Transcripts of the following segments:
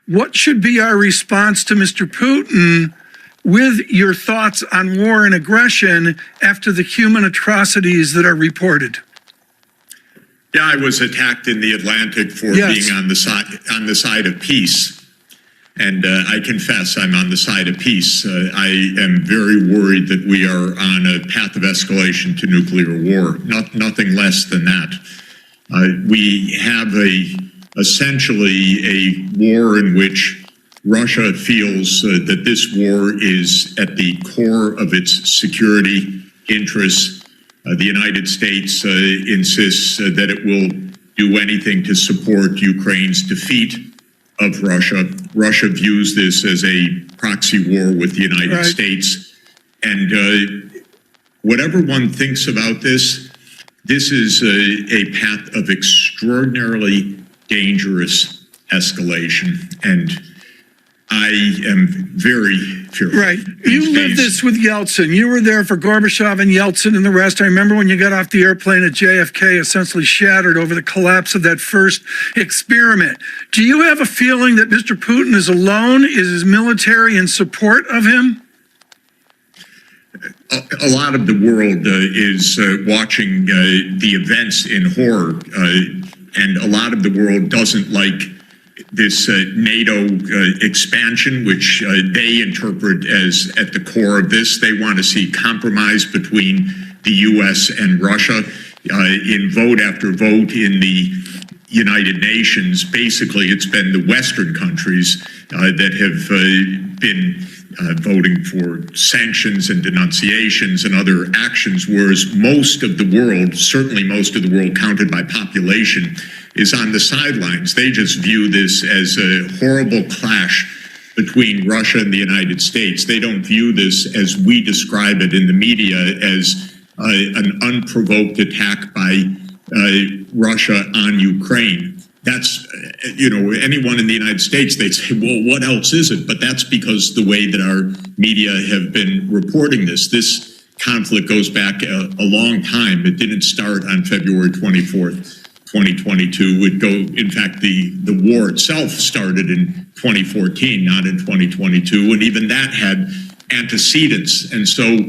What should be our response to Mr. Putin with your thoughts on war and aggression after the human atrocities that are reported? Yeah, I was attacked in the Atlantic for being on the side of peace. And I confess I'm on the side of peace. I am very worried that we are on a path of escalation to nuclear war, nothing less than that. We have essentially a war in which Russia feels that this war is at the core of its security interests. The United States insists that it will do anything to support Ukraine's defeat of Russia. Russia views this as a proxy war with the United States. And whatever one thinks about this, this is a path of extraordinarily dangerous escalation. And I am very fearful. Right. You lived this with Yeltsin. You were there for Gorbachev and Yeltsin and the rest. I remember when you got off the airplane at JFK, essentially shattered over the collapse of that first experiment. Do you have a feeling that Mr. Putin is alone? Is his military in support of him? A lot of the world is watching the events in horror, and a lot of the world doesn't like this NATO expansion, which they interpret as at the core of this. They want to see compromise between the U.S. and Russia. In vote after vote in the United Nations, basically it's been the Western countries that have been voting for sanctions and denunciations and other actions, whereas most of the world, certainly most of the world counted by population, is on the sidelines. They just view this as a horrible clash between Russia and the United States. They don't view this as we describe it in the media as an unprovoked attack by Russia on Ukraine. That's, anyone in the United States, they'd say, well, what else is it? But that's because the way that our media have been reporting this. This conflict goes back a long time. It didn't start on February 24th. 2022 in fact, the war itself started in 2014, not in 2022, and even that had antecedents. And so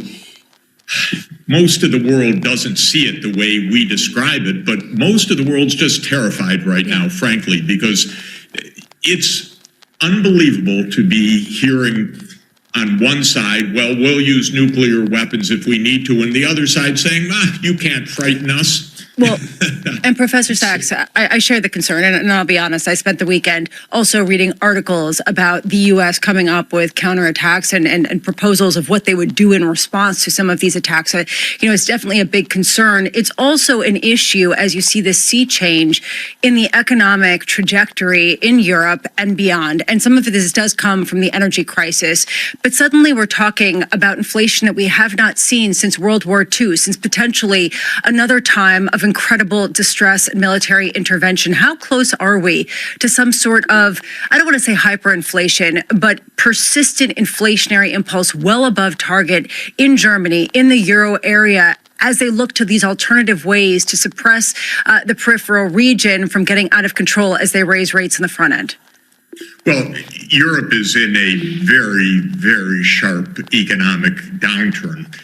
most of the world doesn't see it the way we describe it, but most of the world's just terrified right now, frankly, because it's unbelievable to be hearing on one side, well, we'll use nuclear weapons if we need to, and the other side saying, you can't frighten us. Well, and Professor Sachs, I share the concern, and I'll be honest, I spent the weekend also reading articles about the U.S. coming up with counterattacks and proposals of what they would do in response to some of these attacks. It's definitely a big concern. It's also an issue as you see this sea change in the economic trajectory in Europe and beyond. And some of this does come from the energy crisis. But suddenly we're talking about inflation that we have not seen since World War II, since potentially another time of incredible distress and military intervention. How close are we to some sort of, I don't want to say hyperinflation, but persistent inflationary impulse well above target in Germany, in the euro area, as they look to these alternative ways to suppress the peripheral region from getting out of control as they raise rates in the front end? Well, Europe is in a very, very sharp economic downturn.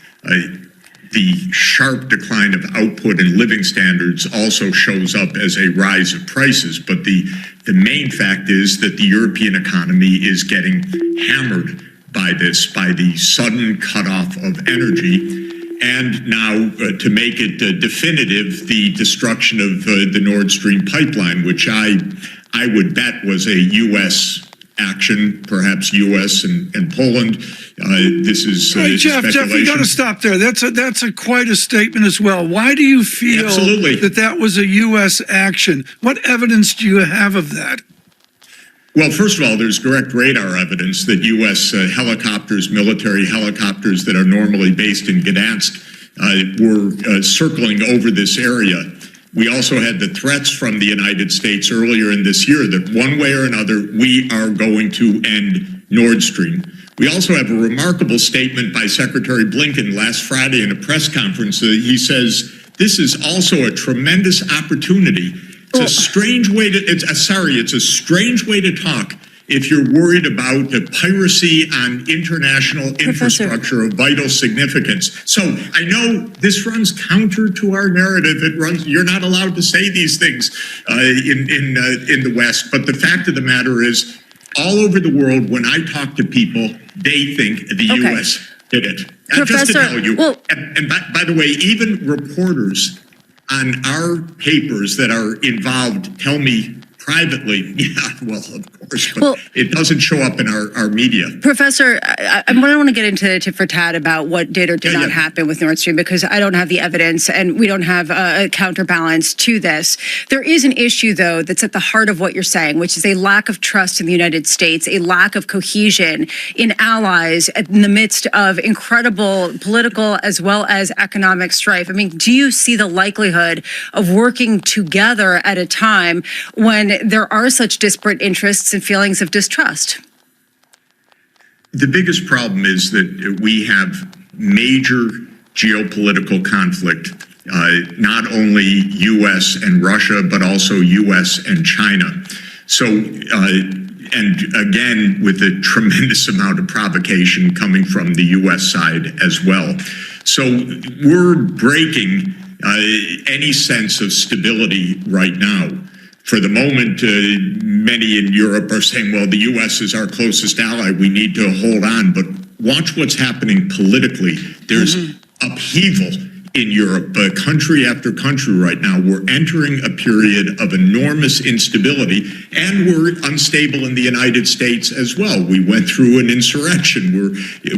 The sharp decline of output and living standards also shows up as a rise of prices. But the main fact is that the European economy is getting hammered by this, by the sudden cutoff of energy. And now, to make it definitive, the destruction of the Nord Stream pipeline, which I would bet was a U.S. action, perhaps U.S. and Poland. This is Jeff, we got to stop there. That's quite a statement as well. Why do you feel that was a U.S. action? What evidence do you have of that? Well, first of all, there's direct radar evidence that U.S. helicopters, military helicopters that are normally based in Gdansk, were circling over this area. We also had the threats from the United States earlier in this year that one way or another, we are going to end Nord Stream. We also have a remarkable statement by Secretary Blinken last Friday in a press conference. He says, this is also a tremendous opportunity. It's a strange way to, it's a strange way to talk if you're worried about the piracy on international infrastructure of vital significance. So I know this runs counter to our narrative. You're not allowed to say these things in the West. But the fact of the matter is, all over the world, when I talk to people, they think the U.S. did it. Just to tell you, and by the way, even reporters on our papers that are involved tell me privately, well, of course, but it doesn't show up in our media. Professor, I don't want to get into tit for tat about what did or did not happen with Nord Stream, because I don't have the evidence and we don't have a counterbalance to this. There is an issue, though, that's at the heart of what you're saying, which is a lack of trust in the United States, a lack of cohesion in allies in the midst of incredible political as well as economic strife. I mean, do you see the likelihood of working together at a time when there are such disparate interests and feelings of distrust? The biggest problem is that we have major geopolitical conflict, not only U.S. and Russia, but also U.S. and China. So, and again, with a tremendous amount of provocation coming from the U.S. side as well. So we're breaking any sense of stability right now. For the moment, many in Europe are saying, well, the U.S. is our closest ally. We need to hold on. But watch what's happening politically. There's upheaval in Europe, country after country right now. We're entering a period of enormous instability, and we're unstable in the United States as well. We went through an insurrection.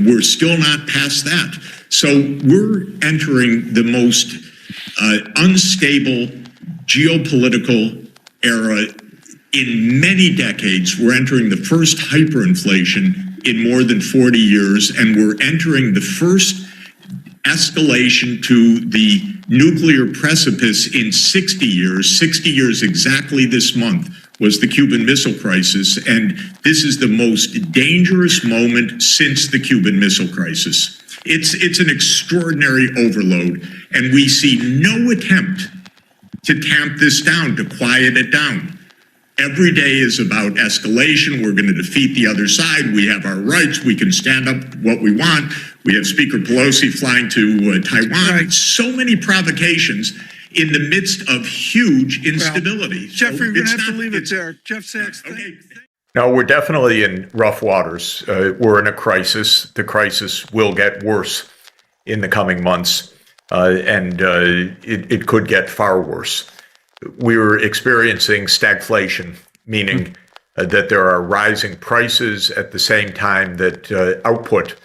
We're still not past that. So we're entering the most unstable geopolitical era in many decades. We're entering the first hyperinflation in more than 40 years, and we're entering the first escalation to the nuclear precipice in 60 years. 60 years exactly this month was the Cuban Missile Crisis, and this is the most dangerous moment since the Cuban Missile Crisis. It's an extraordinary overload, and we see no attempt to tamp this down, to quiet it down. Every day is about escalation. We're going to defeat the other side. We have our rights. We can stand up what we want. We have Speaker Pelosi flying to Taiwan. Right. So many provocations in the midst of huge instability. Well, Jeffrey, we're going to have to leave it there. Jeff Sachs. Okay. No, we're definitely in rough waters. We're in a crisis. The crisis will get worse in the coming months. And it could get far worse. We were experiencing stagflation, meaning that there are rising prices at the same time that output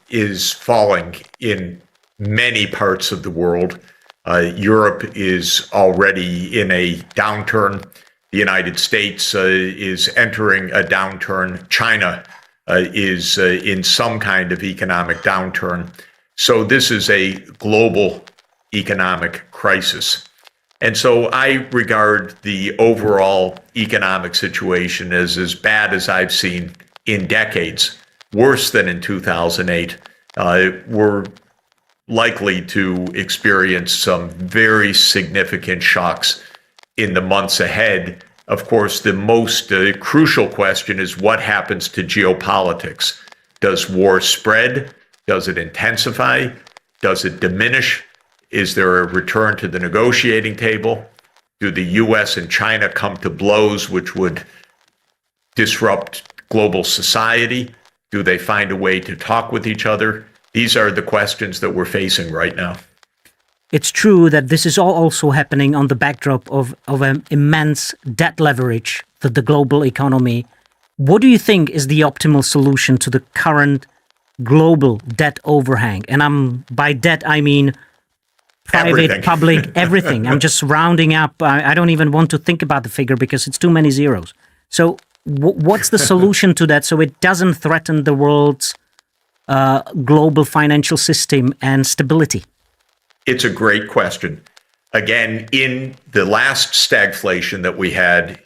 is falling in many parts of the world. Europe is already in a downturn. The United States is entering a downturn. China is in some kind of economic downturn. So this is a global economic crisis. And so I regard the overall economic situation as bad as I've seen in decades, worse than in 2008. We're likely to experience some very significant shocks in the months ahead. Of course, the most crucial question is what happens to geopolitics? Does war spread? Does it intensify? Does it diminish? Is there a return to the negotiating table? Do the U.S. and China come to blows which would disrupt global society? Do they find a way to talk with each other? These are the questions that we're facing right now. It's true that this is all also happening on the backdrop of an immense debt leverage that the global economy. What do you think is the optimal solution to the current global debt overhang? And by debt, I mean private, everything. Public, everything. I'm just rounding up. I don't even want to think about the figure because it's too many zeros. So what's the solution to that so it doesn't threaten the world's global financial system and stability? It's a great question. Again, in the last stagflation that we had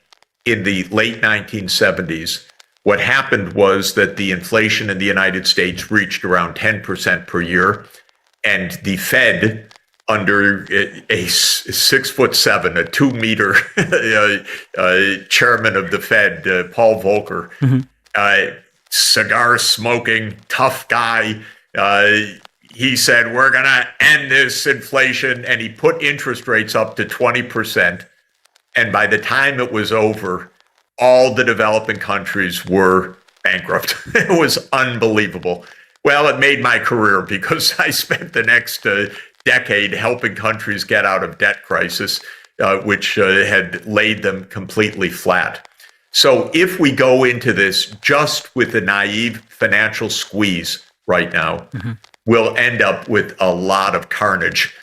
in the late 1970s, what happened was that the inflation in the United States reached around 10% per year, and the Fed under a 6'7", a 2-meter chairman of the Fed, Paul Volcker, cigar smoking, tough guy. He said, we're going to end this inflation. And he put interest rates up to 20%. And by the time it was over, all the developing countries were bankrupt. It was unbelievable. Well, it made my career because I spent the next decade helping countries get out of debt crisis, which had laid them completely flat. So if we go into this just with a naive financial squeeze right now, we'll end up with a lot of carnage,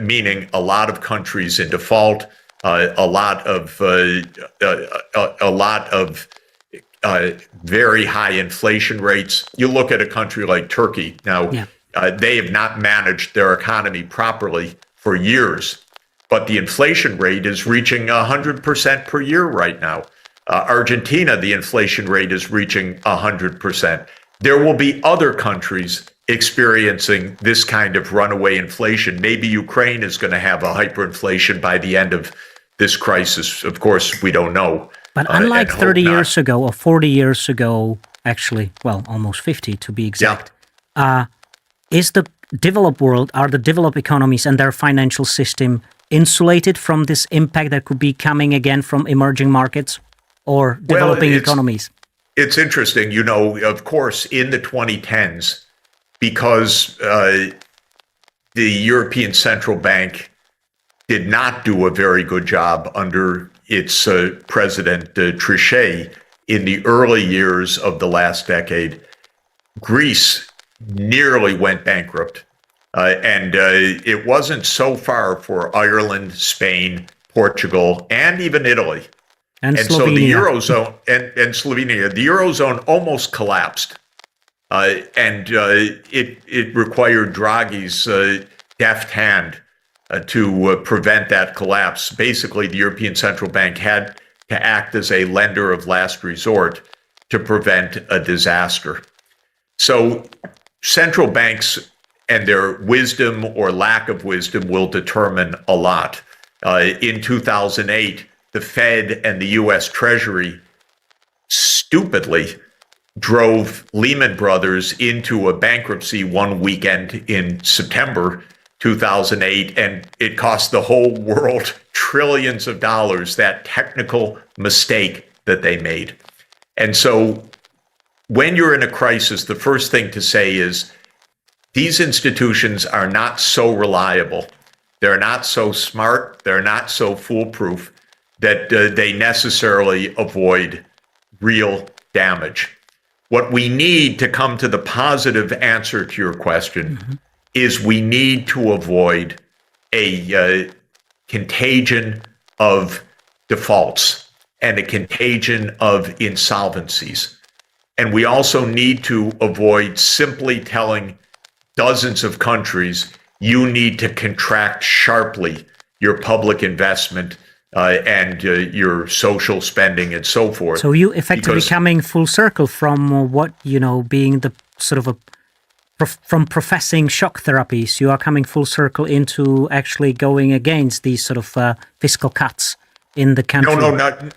meaning a lot of countries in default, a lot of very high inflation rates. You look at a country like Turkey now. Yeah. They have not managed their economy properly for years, but the inflation rate is reaching 100% per year right now. Argentina, the inflation rate is reaching 100%. There will be other countries experiencing this kind of runaway inflation. Maybe Ukraine is going to have a hyperinflation by the end of this crisis. Of course, we don't know. But unlike 30 years ago or 40 years ago, actually, well, almost 50 to be exact, is the developed world, are the developed economies and their financial system insulated from this impact that could be coming again from emerging markets or developing economies? It's interesting, you know, of course, in the 2010s, because the European Central Bank did not do a very good job under its president, Trichet, in the early years of the last decade, Greece nearly went bankrupt. And it wasn't so far for Ireland, Spain, Portugal, and even Italy. And so the Eurozone and Slovenia, the Eurozone almost collapsed. And it required Draghi's deft hand to prevent that collapse. Basically, the European Central Bank had to act as a lender of last resort to prevent a disaster. So central banks and their wisdom or lack of wisdom will determine a lot. In 2008, the Fed and the U.S. Treasury stupidly drove Lehman Brothers into a bankruptcy one weekend in September 2008, and it cost the whole world trillions of dollars, that technical mistake that they made. And so when you're in a crisis, the first thing to say is these institutions are not so reliable. They're not so smart. They're not so foolproof that they necessarily avoid real damage. What we need to come to the positive answer to your question is we need to avoid a contagion of defaults and a contagion of insolvencies. And we also need to avoid simply telling dozens of countries, you need to contract sharply your public investment and your social spending and so forth. So you effectively coming full circle from what, being the sort of from professing shock therapies, you are coming full circle into actually going against these sort of fiscal cuts in the country.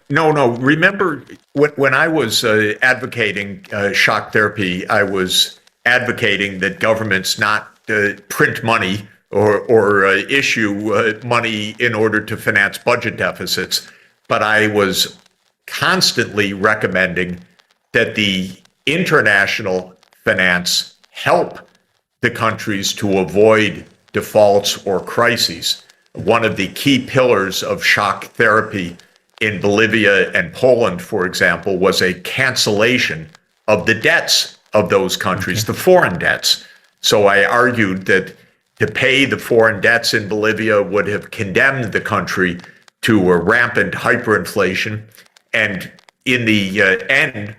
No. Remember, when I was advocating shock therapy, I was advocating that governments not print money or issue money in order to finance budget deficits. But I was constantly recommending that the international finance help the countries to avoid defaults or crises. One of the key pillars of shock therapy in Bolivia and Poland, for example, was a cancellation of the debts of those countries, the foreign debts. So I argued that to pay the foreign debts in Bolivia would have condemned the country to a rampant hyperinflation. And in the end,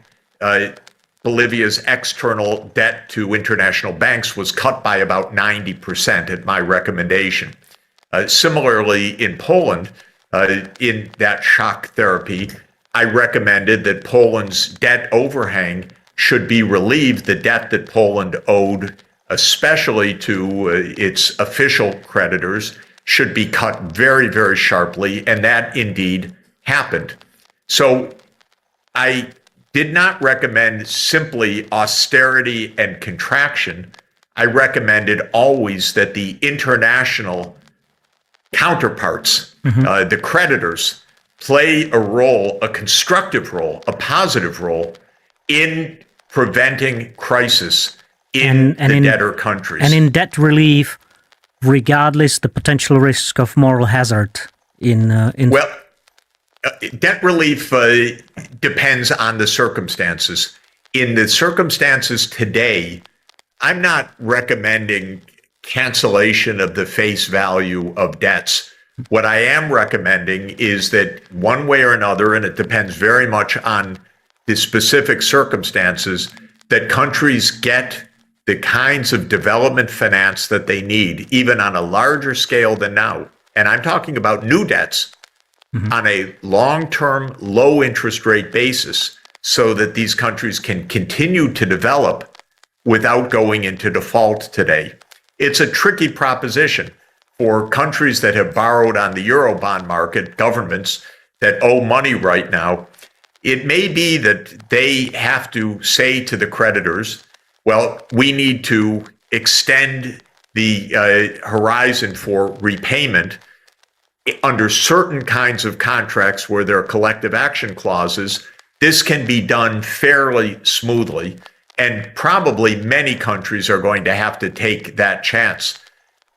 Bolivia's external debt to international banks was cut by about 90% at my recommendation. Similarly, in Poland, in that shock therapy, I recommended that Poland's debt overhang should be relieved, the debt that Poland owed especially to its official creditors, should be cut very, very sharply, and that indeed happened. So I did not recommend simply austerity and contraction. I recommended always that the international counterparts, the creditors, play a role, a constructive role, a positive role in preventing crisis in the debtor countries. And in debt relief, regardless the potential risk of moral hazard Well, debt relief depends on the circumstances. In the circumstances today, I'm not recommending cancellation of the face value of debts. What I am recommending is that one way or another, and it depends very much on the specific circumstances, that countries get the kinds of development finance that they need, even on a larger scale than now. And I'm talking about new debts on a long-term, low-interest rate basis so that these countries can continue to develop without going into default today. It's a tricky proposition for countries that have borrowed on the Eurobond market, governments that owe money right now. It may be that they have to say to the creditors, well, we need to extend the horizon for repayment under certain kinds of contracts where there are collective action clauses. This can be done fairly smoothly, and probably many countries are going to have to take that chance.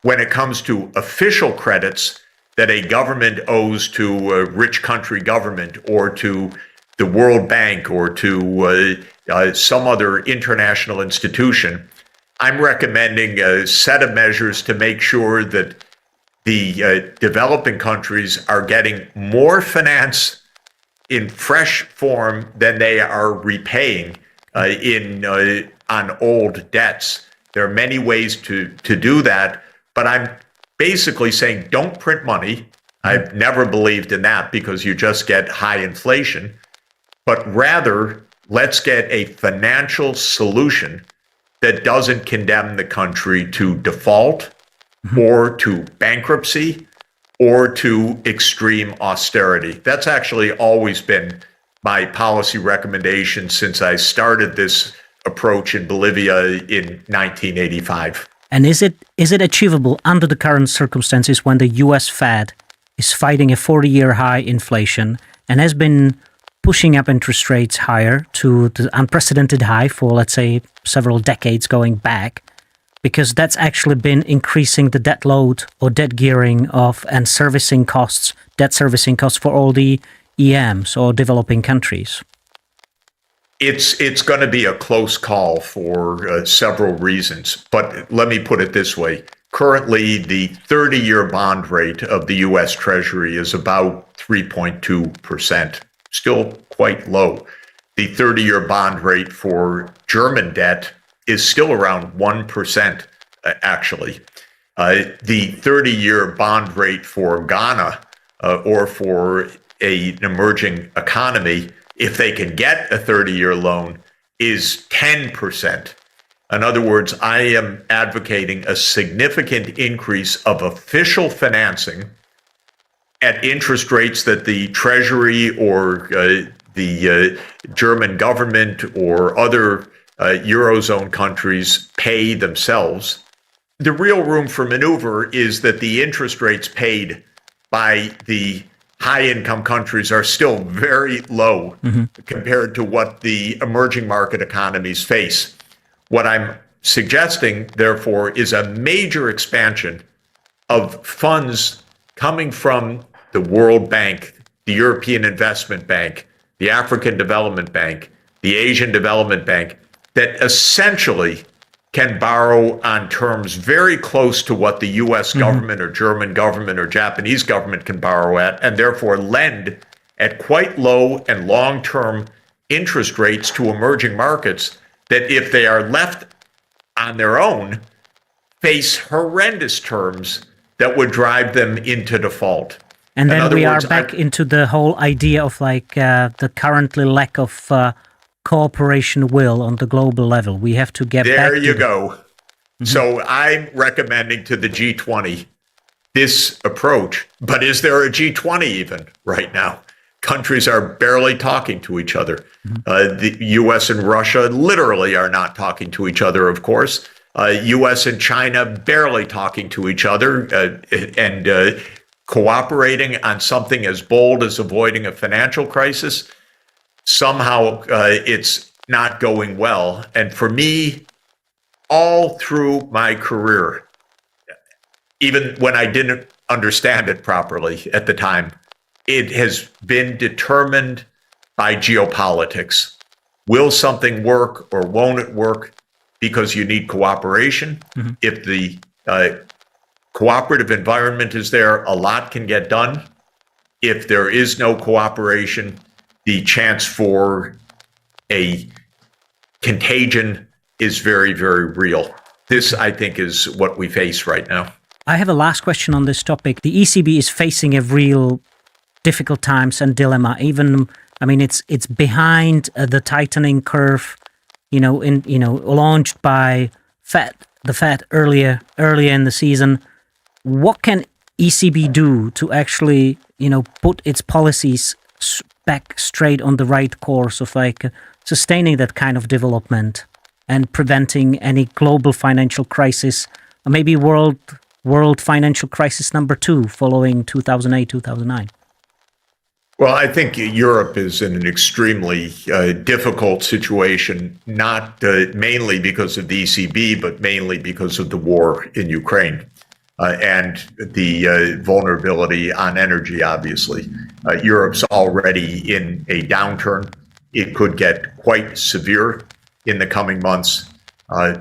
When it comes to official credits that a government owes to a rich country government or to the World Bank or to some other international institution, I'm recommending a set of measures to make sure that the developing countries are getting more finance in fresh form than they are repaying on old debts. There are many ways to do that, but I'm basically saying don't print money. I've never believed in that because you just get high inflation, but rather let's get a financial solution that doesn't condemn the country to default or to bankruptcy or to extreme austerity. That's actually always been my policy recommendation since I started this approach in Bolivia in 1985. And is it achievable under the current circumstances when the US Fed is fighting a 40-year high inflation and has been pushing up interest rates higher to the unprecedented high for, let's say, several decades going back, because that's actually been increasing the debt load or debt gearing of and servicing costs, debt servicing costs for all the EMs or developing countries? It's going to be a close call for several reasons, but let me put it this way. Currently, the 30-year bond rate of the U.S. Treasury is about 3.2%, still quite low. The 30-year bond rate for German debt is still around 1%, actually. The 30-year bond rate for Ghana or for an emerging economy, if they can get a 30-year loan, is 10%. In other words, I am advocating a significant increase of official financing at interest rates that the Treasury or the German government or other Eurozone countries pay themselves. The real room for maneuver is that the interest rates paid by the high-income countries are still very low compared to what the emerging market economies face. What I'm suggesting, therefore, is a major expansion of funds coming from the World Bank, the European Investment Bank, the African Development Bank, the Asian Development Bank, that essentially can borrow on terms very close to what the US government or German government or Japanese government can borrow at, and therefore lend at quite low and long-term interest rates to emerging markets that, if they are left on their own, face horrendous terms that would drive them into default. And then we are back into the whole idea of the currently lack of cooperation will on the global level. We have to get back. There you go. So I'm recommending to the G20 this approach. But is there a G20 even right now? Countries are barely talking to each other. The U.S. and Russia literally are not talking to each other, of course. U.S. and China barely talking to each other and cooperating on something as bold as avoiding a financial crisis. Somehow it's not going well. And for me, all through my career, even when I didn't understand it properly at the time, it has been determined by geopolitics. Will something work or won't it work? Because you need cooperation. If the cooperative environment is there, a lot can get done. If there is no cooperation, the chance for a contagion is very, very real. This, I think, is what we face right now. I have a last question on this topic. The ECB is facing a real difficult times and dilemma. Even, I mean, it's behind the tightening curve, launched by the Fed earlier in the season. What can ECB do to actually, put its policies back straight on the right course of sustaining that kind of development and preventing any global financial crisis, or maybe world financial crisis number 2 following 2008, 2009? Well, I think Europe is in an extremely difficult situation, not mainly because of the ECB, but mainly because of the war in Ukraine and the vulnerability on energy, obviously. Europe's already in a downturn. It could get quite severe in the coming months.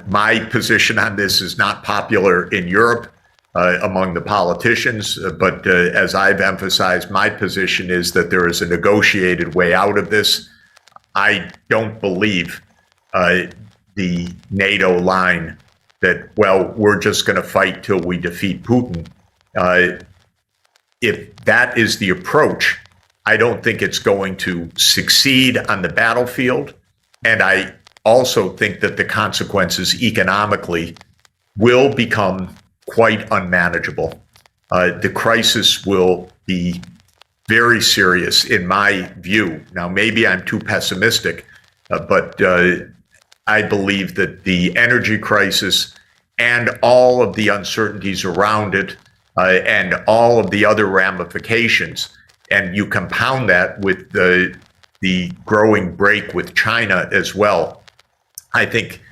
My position on this is not popular in Europe among the politicians, but as I've emphasized, my position is that there is a negotiated way out of this. I don't believe the NATO line that, well, we're just going to fight till we defeat Putin. If that is the approach, I don't think it's going to succeed on the battlefield. And I also think that the consequences economically will become quite unmanageable. The crisis will be very serious in my view. Now, maybe I'm too pessimistic, but I believe that the energy crisis and all of the uncertainties around it and all of the other ramifications, and you compound that with the growing break with China as well, I think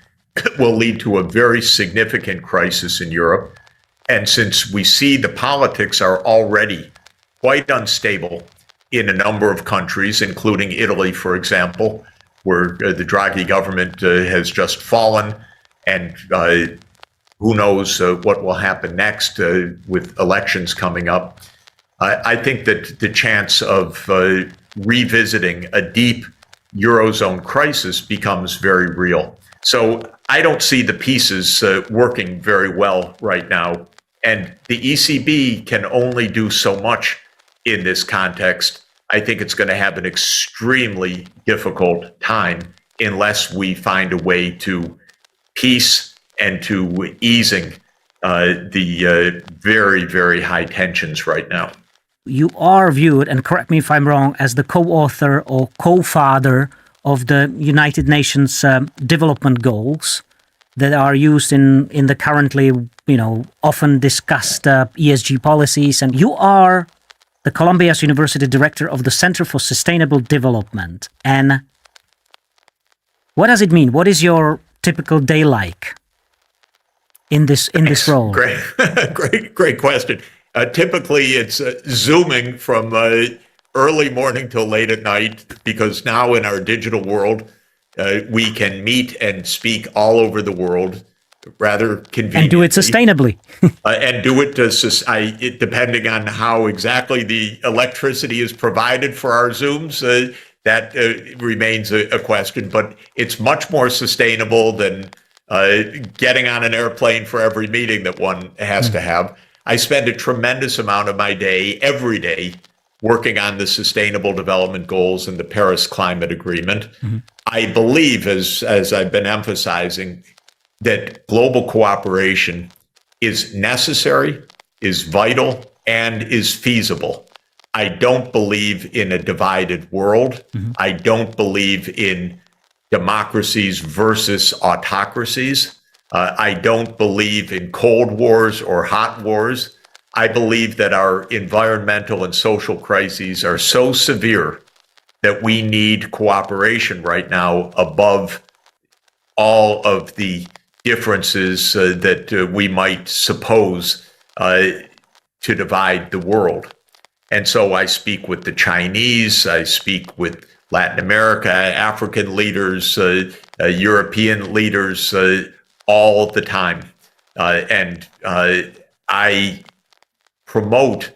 will lead to a very significant crisis in Europe. And since we see the politics are already quite unstable in a number of countries, including Italy, for example, where the Draghi government has just fallen, and who knows what will happen next with elections coming up, I think that the chance of revisiting a deep Eurozone crisis becomes very real. So I don't see the pieces working very well right now. And the ECB can only do so much in this context. I think it's going to have an extremely difficult time unless we find a way to peace and to easing the very, very high tensions right now. You are viewed, and correct me if I'm wrong, as the co-author or co-father of the United Nations development goals that are used in the currently, often discussed ESG policies. And you are the Columbia University director of the Center for Sustainable Development. And what does it mean? What is your typical day like in this role? Great question. Typically, it's Zooming from early morning till late at night, because now in our digital world, we can meet and speak all over the world rather conveniently. And do it sustainably. And do it depending on how exactly the electricity is provided for our Zooms. That remains a question, but it's much more sustainable than getting on an airplane for every meeting that one has to have. I spend a tremendous amount of my day, every day, working on the Sustainable Development Goals and the Paris Climate Agreement. I believe, as I've been emphasizing, that global cooperation is necessary, is vital, and is feasible. I don't believe in a divided world. I don't believe in democracies versus autocracies. I don't believe in cold wars or hot wars. I believe that our environmental and social crises are so severe that we need cooperation right now above all of the differences that we might suppose to divide the world. And so I speak with the Chinese, I speak with Latin America, African leaders, European leaders all the time. And I promote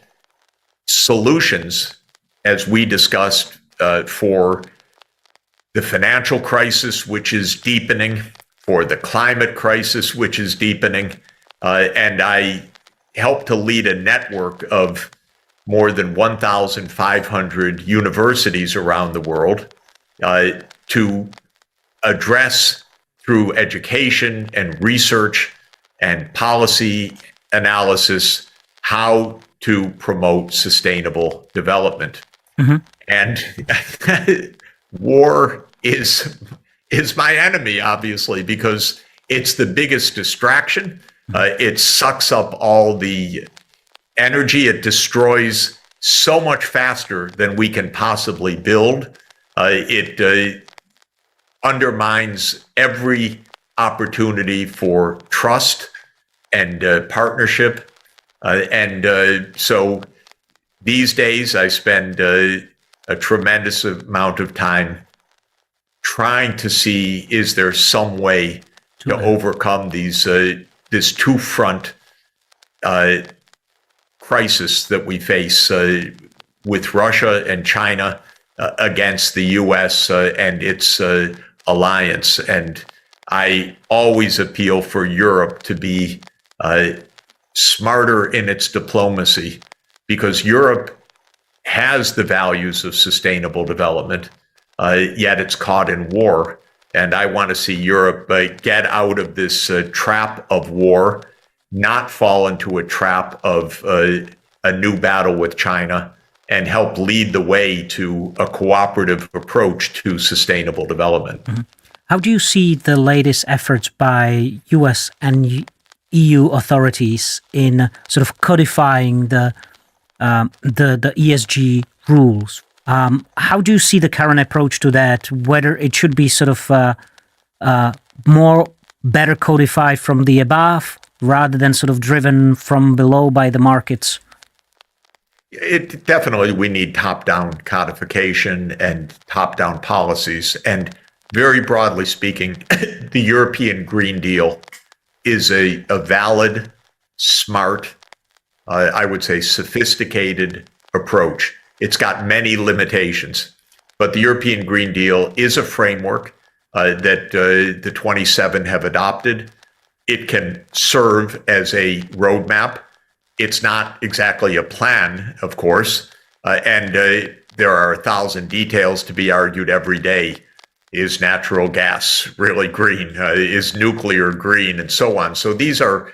solutions, as we discussed, for the financial crisis, which is deepening, for the climate crisis, which is deepening. And I help to lead a network of more than 1,500 universities around the world to address through education and research and policy analysis how to promote sustainable development. And war is my enemy, obviously, because it's the biggest distraction. It sucks up all the energy. It destroys so much faster than we can possibly build. It undermines every opportunity for trust and partnership. So these days I spend a tremendous amount of time trying to see, is there some way to overcome this two-front crisis that we face with Russia and China against the U.S. And its alliance. And I always appeal for Europe to be smarter in its diplomacy, because Europe has the values of sustainable development, yet it's caught in war. And I want to see Europe get out of this trap of war, not fall into a trap of a new battle with China, and help lead the way to a cooperative approach to sustainable development. How do you see the latest efforts by US and EU authorities in sort of codifying the ESG rules? How do you see the current approach to that? Whether it should be sort of more better codified from the above rather than sort of driven from below by the markets? It definitely, we need top-down codification and top-down policies. And very broadly speaking, the European Green Deal is a valid, smart, I would say sophisticated approach. It's got many limitations, but the European Green Deal is a framework that the 27 have adopted. It can serve as a roadmap. It's not exactly a plan, of course, and there are 1,000 details to be argued every day. Is natural gas really green? Is nuclear green? And so on. So these are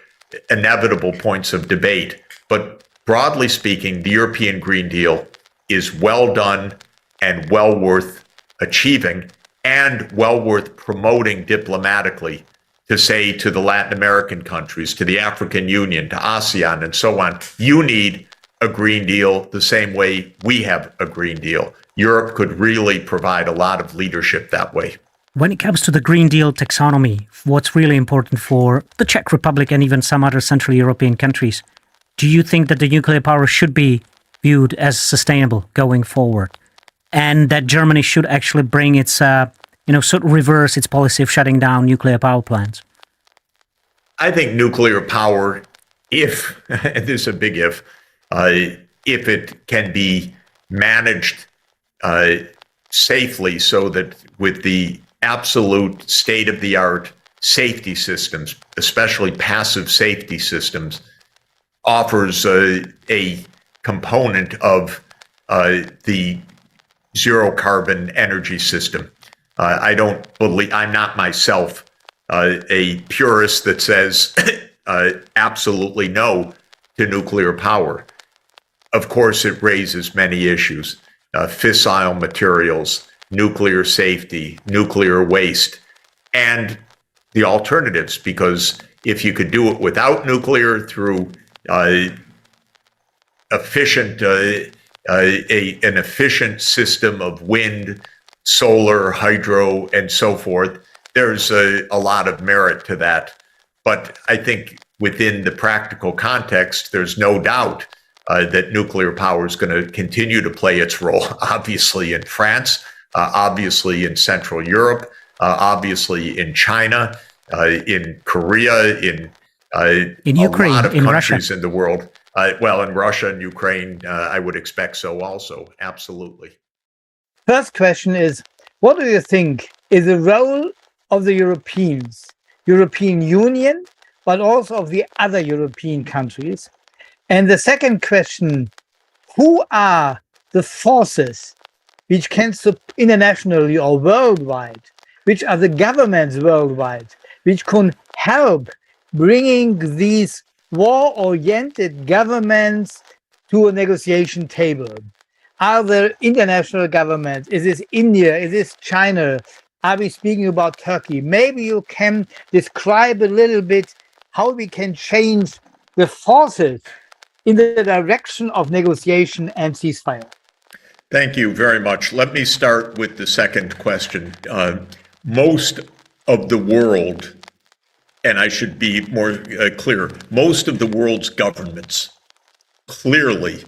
inevitable points of debate. But broadly speaking, the European Green Deal is well done and well worth achieving and well worth promoting diplomatically, to say to the Latin American countries, to the African Union, to ASEAN, and so on, you need a Green Deal the same way we have a Green Deal. Europe could really provide a lot of leadership that way. When it comes to the Green Deal taxonomy, what's really important for the Czech Republic and even some other Central European countries, do you think that the nuclear power should be viewed as sustainable going forward, and that Germany should actually bring its, sort of reverse its policy of shutting down nuclear power plants? I think nuclear power, if, and this is a big if it can be managed safely, so that with the absolute state-of-the-art safety systems, especially passive safety systems, offers a component of the zero carbon energy system. I'm not myself a purist that says absolutely no to nuclear power. Of course, it raises many issues, fissile materials, nuclear safety, nuclear waste, and the alternatives, because if you could do it without nuclear through efficient an efficient system of wind, solar, hydro, and so forth, there's a lot of merit to that. But I think within the practical context, there's no doubt that nuclear power is going to continue to play its role, obviously in France, obviously in Central Europe, obviously in China, in Korea, in Ukraine, a lot of in countries Russia. in the world. Well, in Russia and Ukraine, I would expect so also. Absolutely. First question is, what do you think is the role of the Europeans, European Union, but also of the other European countries? And the second question, who are the forces which can internationally or worldwide, which are the governments worldwide, which can help bringing these war-oriented governments to a negotiation table? Are there international governments? Is this India? Is this China? Are we speaking about Turkey? Maybe you can describe a little bit how we can change the forces in the direction of negotiation and ceasefire. Thank you very much. Let me start with the second question. Most of the world, and I should be more clear, most of the world's governments clearly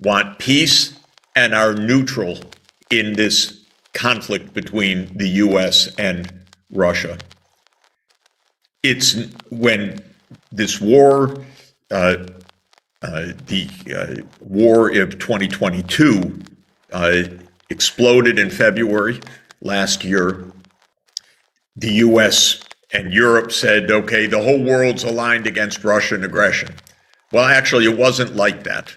want peace and are neutral in this conflict between the US and Russia. It's when this war, the war of 2022, exploded in February last year, the US and Europe said, okay, the whole world's aligned against Russian aggression. Well, actually, it wasn't like that.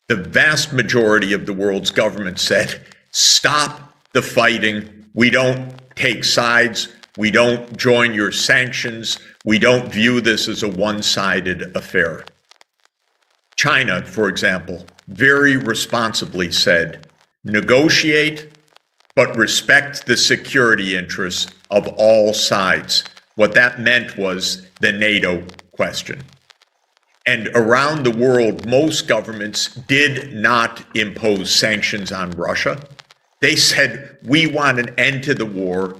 The vast majority of the world's government said, stop the fighting. We don't take sides. We don't join your sanctions. We don't view this as a one-sided affair. China, for example, very responsibly said, negotiate, but respect the security interests of all sides. What that meant was the NATO question. And around the world, most governments did not impose sanctions on Russia. They said, we want an end to the war.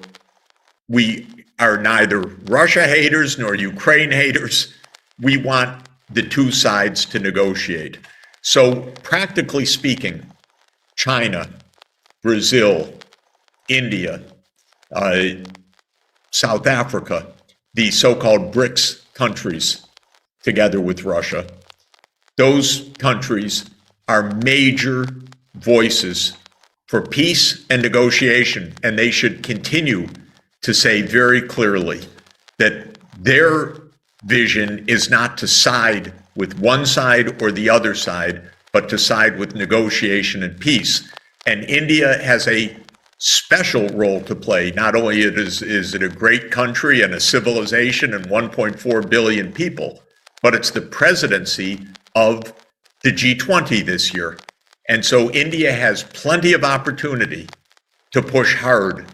We are neither Russia haters nor Ukraine haters. We want the two sides to negotiate. So practically speaking, China, Brazil, India, South Africa, the so-called BRICS countries, together with Russia, those countries are major voices for peace and negotiation, and they should continue to say very clearly that their vision is not to side with one side or the other side, but to side with negotiation and peace. And India has a special role to play. Not only is it a great country and a civilization and 1.4 billion people, but it's the presidency of the G20 this year. And so India has plenty of opportunity to push hard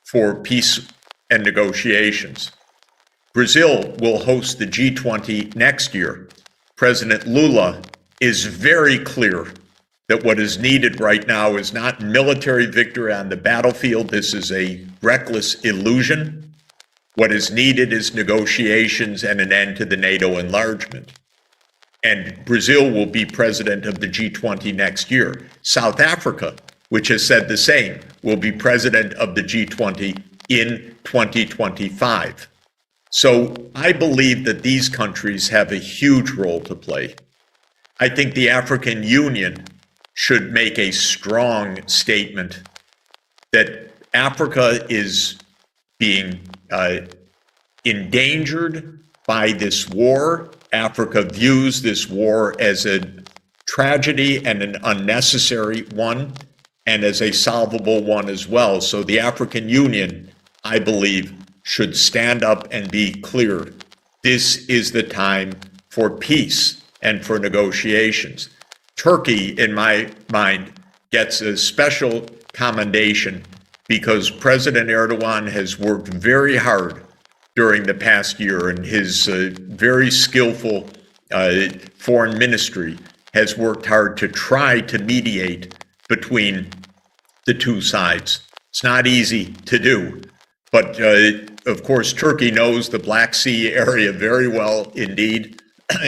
for peace and negotiations. Brazil will host the G20 next year. President Lula is very clear that what is needed right now is not military victory on the battlefield. This is a reckless illusion. What is needed is negotiations and an end to the NATO enlargement. And Brazil will be president of the G20 next year. South Africa, which has said the same, will be president of the G20 in 2025. So I believe that these countries have a huge role to play. I think the African Union should make a strong statement that Africa is being endangered by this war. Africa views this war as a tragedy and an unnecessary one, and as a solvable one as well. So the African Union, I believe, should stand up and be clear. This is the time for peace and for negotiations. Turkey, in my mind, gets a special commendation because President Erdogan has worked very hard during the past year, and his very skillful foreign ministry has worked hard to try to mediate between the two sides. It's not easy to do, but of course, Turkey knows the Black Sea area very well indeed,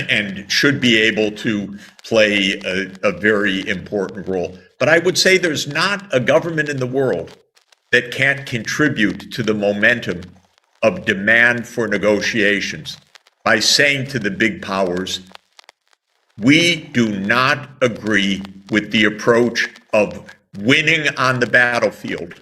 and should be able to play a very important role. But I would say there's not a government in the world that can't contribute to the momentum of demand for negotiations by saying to the big powers, we do not agree with the approach of winning on the battlefield,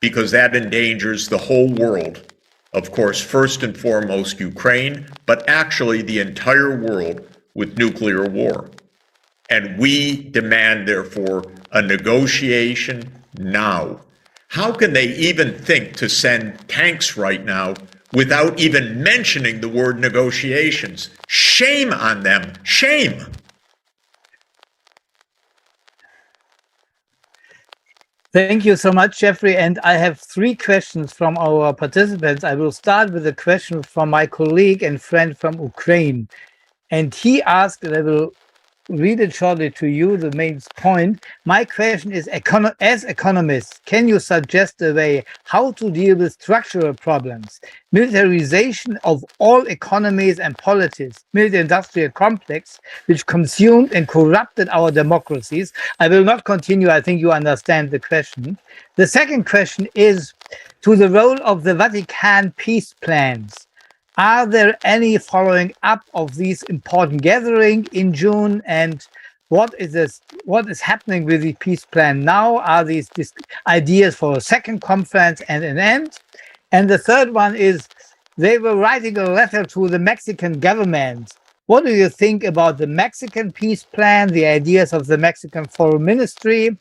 because that endangers the whole world. Of course, first and foremost, Ukraine, but actually the entire world with nuclear war. And we demand, therefore, a negotiation now. How can they even think to send tanks right now without even mentioning the word negotiations? Shame on them. Shame. Thank you so much, Jeffrey. And I have 3 questions from our participants. I will start with a question from my colleague and friend from Ukraine. And he asked, and I will read it shortly to you, the main point. My question is, as economists, can you suggest a way how to deal with structural problems, militarization of all economies and politics, military-industrial complex, which consumed and corrupted our democracies? I will not continue. I think you understand the question. The second question is to the role of the Vatican peace plans. Are there any following up of these important gathering in June? And what is happening with the peace plan now? Are these ideas for a second conference and an end? And the third one is, they were writing a letter to the Mexican government. What do you think about the Mexican peace plan, the ideas of the Mexican foreign ministry,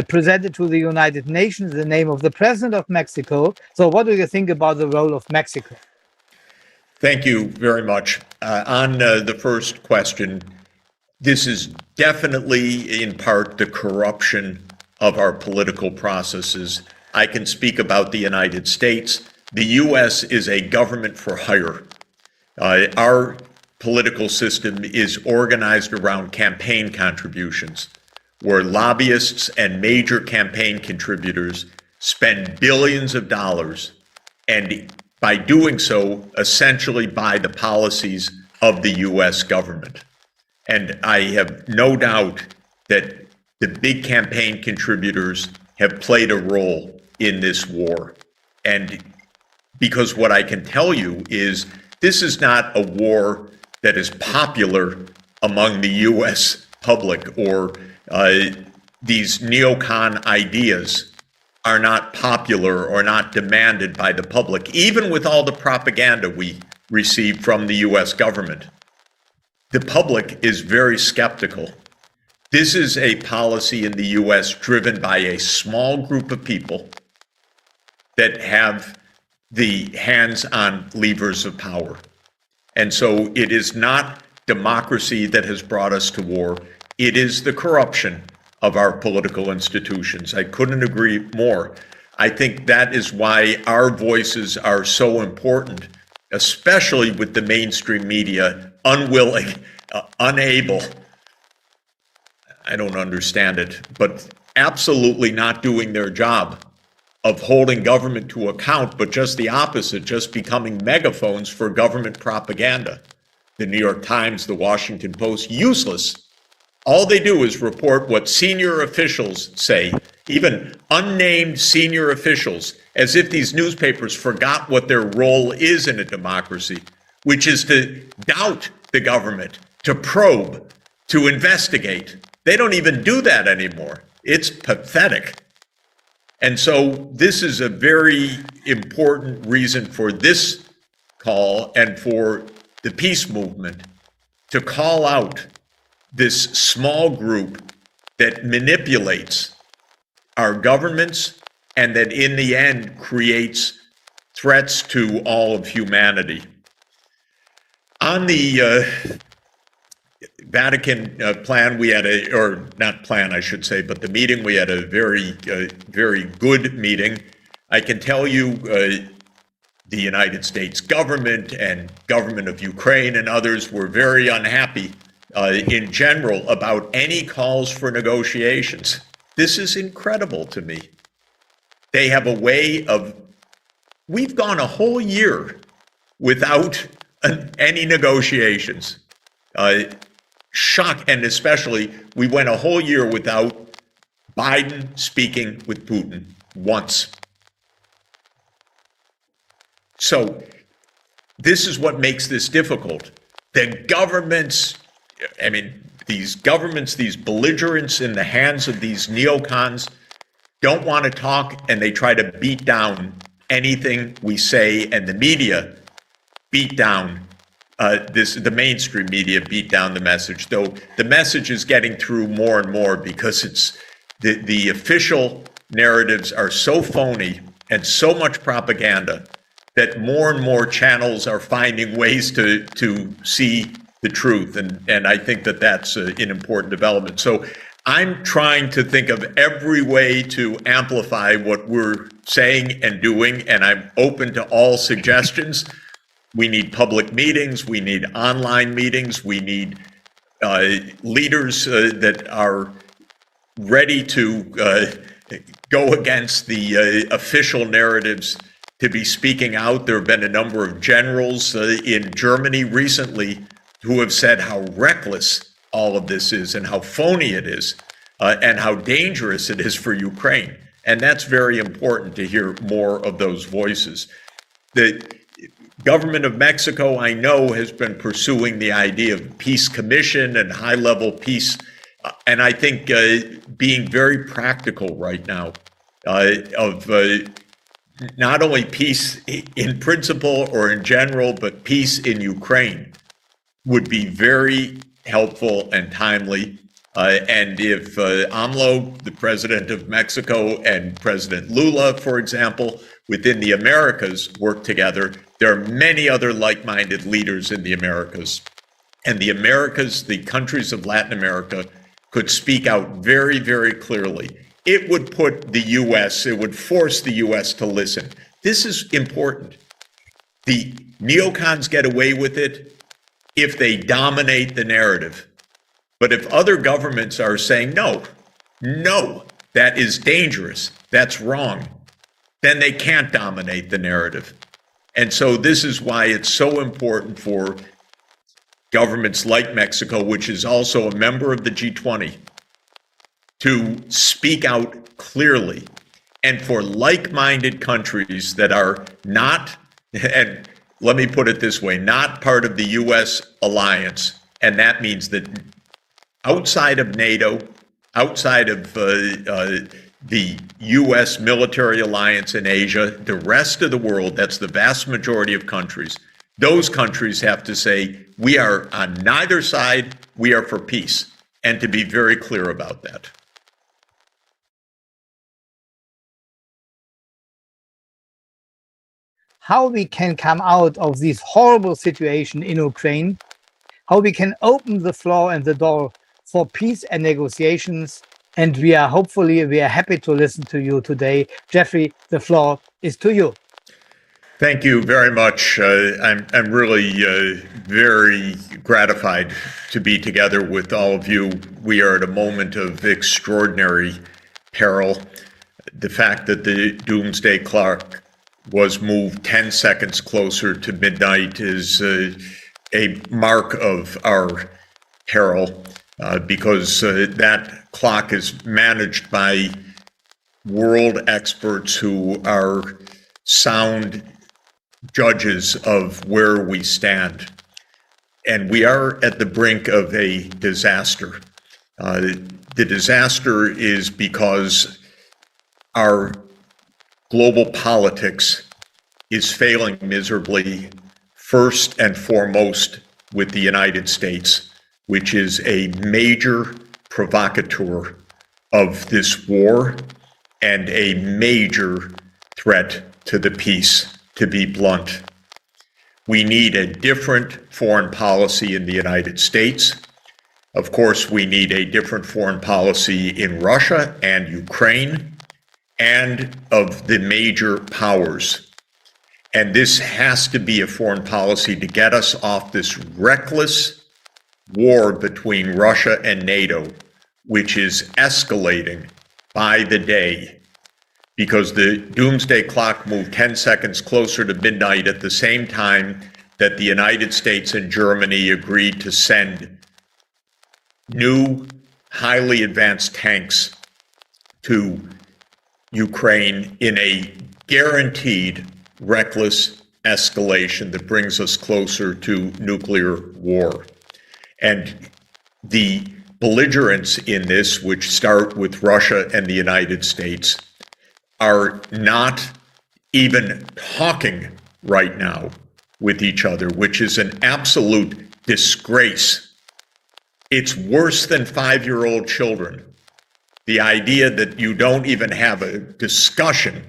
presented to the United Nations in the name of the president of Mexico? So what do you think about the role of Mexico? Thank you very much. On the first question, this is definitely in part the corruption of our political processes. I can speak about the United States. The U.S. is a government for hire. Our political system is organized around campaign contributions, where lobbyists and major campaign contributors spend billions of dollars and by doing so, essentially buy the policies of the U.S. government. And I have no doubt that the big campaign contributors have played a role in this war. And because what I can tell you is this is not a war that is popular among the U.S. public, or these neocon ideas are not popular or not demanded by the public, even with all the propaganda we receive from the U.S. government. The public is very skeptical. This is a policy in the U.S. driven by a small group of people that have the hands-on levers of power. And so it is not democracy that has brought us to war. It is the corruption of our political institutions. I couldn't agree more. I think that is why our voices are so important, especially with the mainstream media unwilling, unable, I don't understand it, but absolutely not doing their job of holding government to account, but just the opposite, just becoming megaphones for government propaganda. The New York Times, the Washington Post, useless. All they do is report what senior officials say, even unnamed senior officials, as if these newspapers forgot what their role is in a democracy, which is to doubt the government, to probe, to investigate. They don't even do that anymore. It's pathetic. And so this is a very important reason for this call and for the peace movement to call out this small group that manipulates our governments and that in the end creates threats to all of humanity. On the Vatican plan, we had or not plan, I should say, but the meeting, we had a very good meeting. I can tell you the United States government and government of Ukraine and others were very unhappy in general about any calls for negotiations. This is incredible to me. They have a way of, we've gone a whole year without any negotiations. Shock, and especially we went a whole year without Biden speaking with Putin once. So this is what makes this difficult. The governments, I mean, these governments, these belligerents in the hands of these neocons don't want to talk, and they try to beat down anything we say, and the media beat down the mainstream media beat down the message, though the message is getting through more and more because it's the official narratives are so phony and so much propaganda that more and more channels are finding ways to see the truth. And I think that that's an important development. So I'm trying to think of every way to amplify what we're saying and doing, and I'm open to all suggestions. We need public meetings, we need online meetings, we need leaders that are ready to go against the official narratives, to be speaking out. There have been a number of generals in Germany recently who have said how reckless all of this is and how phony it is and how dangerous it is for Ukraine. And that's very important to hear more of those voices. The government of Mexico, I know, has been pursuing the idea of peace commission and high-level peace, and I think being very practical right now of not only peace in principle or in general, but peace in Ukraine would be very helpful and timely. And if AMLO, the president of Mexico, and President Lula, for example, within the Americas work together, there are many other like-minded leaders in the Americas. And the Americas, the countries of Latin America, could speak out very, very clearly. It would put the U.S., it would force the U.S. to listen. This is important. The neocons get away with it if they dominate the narrative. But if other governments are saying, no, that is dangerous, that's wrong, then they can't dominate the narrative. And so this is why it's so important for governments like Mexico, which is also a member of the G20, to speak out clearly. And for like-minded countries that are not, and let me put it this way, not part of the U.S. alliance, and that means that outside of NATO, outside of the U.S. military alliance in Asia, the rest of the world, that's the vast majority of countries, those countries have to say, we are on neither side, we are for peace, and to be very clear about that. How we can come out of this horrible situation in Ukraine, how we can open the floor and the door for peace and negotiations. And we are happy to listen to you today. Jeffrey, the floor is to you. Thank you very much. I'm really very gratified to be together with all of you. We are at a moment of extraordinary peril. The fact that the doomsday clock was moved 10 seconds closer to midnight is a mark of our peril. Because that clock is managed by world experts who are sound judges of where we stand. And we are at the brink of a disaster. The disaster is because our global politics is failing miserably, first and foremost with the United States, which is a major provocateur of this war and a major threat to the peace to be blunt. We need a different foreign policy in the United States. Of course, we need a different foreign policy in Russia and Ukraine and of the major powers. And this has to be a foreign policy to get us off this reckless war between Russia and NATO, which is escalating by the day, because the doomsday clock moved 10 seconds closer to midnight at the same time that the United States and Germany agreed to send new, highly advanced tanks to Ukraine in a guaranteed reckless escalation that brings us closer to nuclear war. And the belligerents in this, which start with Russia and the United States, are not even talking right now with each other, which is an absolute disgrace. It's worse than 5-year-old children. The idea that you don't even have a discussion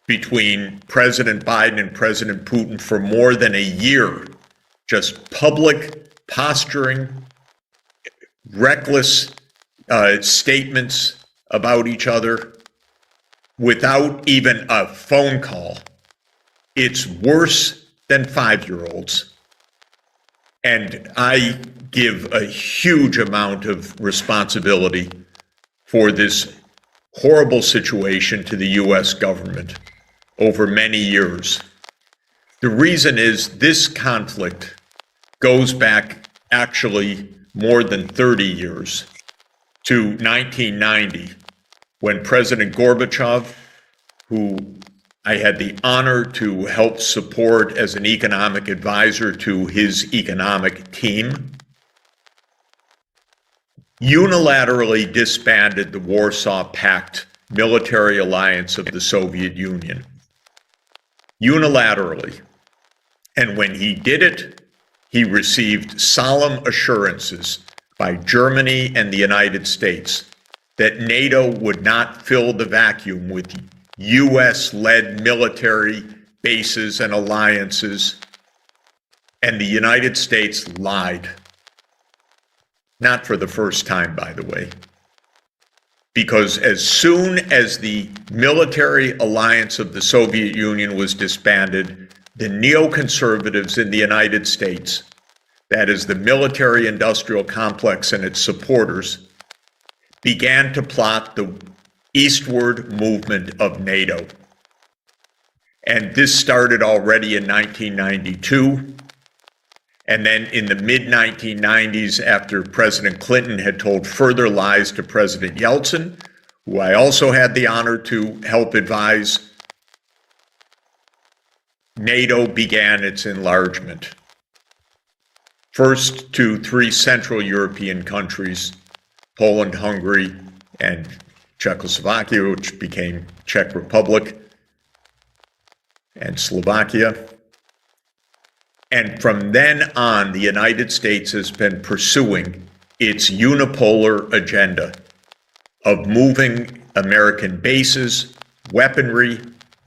between President Biden and President Putin for more than a year, just public posturing, reckless statements about each other without even a phone call. It's worse than 5-year-olds. And I give a huge amount of responsibility for this horrible situation to the US government over many years. The reason is this conflict goes back actually more than 30 years to 1990, when President Gorbachev, who I had the honor to help support as an economic advisor to his economic team, unilaterally disbanded the Warsaw Pact military alliance of the Soviet Union. Unilaterally. And when he did it, he received solemn assurances by Germany and the United States that NATO would not fill the vacuum with US-led military bases and alliances. And the United States lied. Not for the first time, by the way. Because as soon as the military alliance of the Soviet Union was disbanded, the neoconservatives in the United States, that is the military-industrial complex and its supporters, began to plot the eastward movement of NATO. And this started already in 1992. And then in the mid-1990s, after President Clinton had told further lies to President Yeltsin, who I also had the honor to help advise, NATO began its enlargement. First to 3 Central European countries, Poland, Hungary, and Czechoslovakia, which became Czech Republic, and Slovakia. And from then on, the United States has been pursuing its unipolar agenda of moving American bases, weaponry,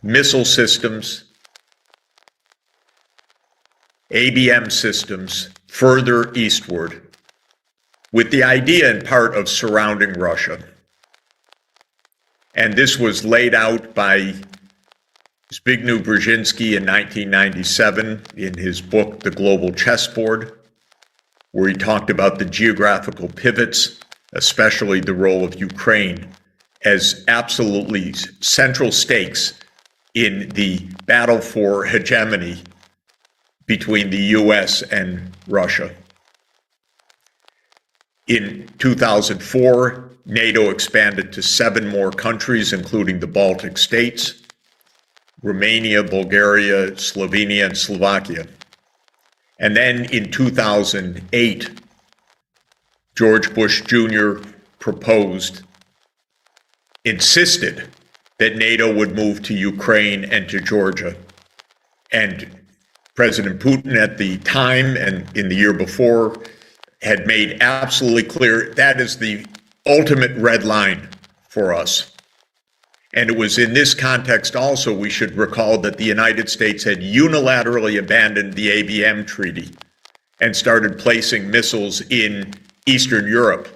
missile systems, ABM systems further eastward, with the idea in part of surrounding Russia. And this was laid out by Zbigniew Brzezinski in 1997 in his book, The Global Chessboard, where he talked about the geographical pivots, especially the role of Ukraine, as absolutely central stakes in the battle for hegemony between the US and Russia. In 2004, NATO expanded to 7 more countries, including the Baltic states, Romania, Bulgaria, Slovenia, and Slovakia. And then in 2008, George Bush Jr. insisted that NATO would move to Ukraine and to Georgia. And President Putin at the time and in the year before had made absolutely clear that is the ultimate red line for us. And it was in this context also we should recall that the United States had unilaterally abandoned the ABM treaty and started placing missiles in Eastern Europe.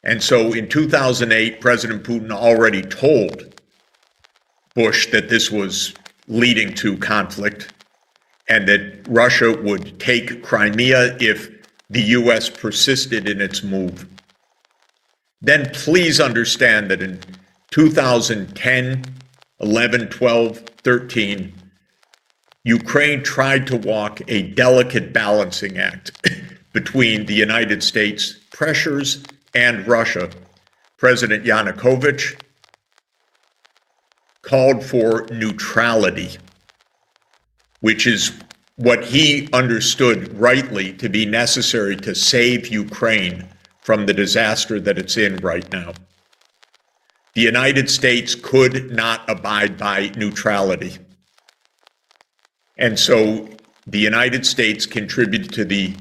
And so in 2008, President Putin already told Bush that this was leading to conflict and that Russia would take Crimea if the US persisted in its move. Then please understand that in 2010, 11, 12, 13, Ukraine tried to walk a delicate balancing act between the United States pressures and Russia. President Yanukovych called for neutrality, which is what he understood rightly to be necessary to save Ukraine from the disaster that it's in right now. The United States could not abide by neutrality. And so the United States contributed to the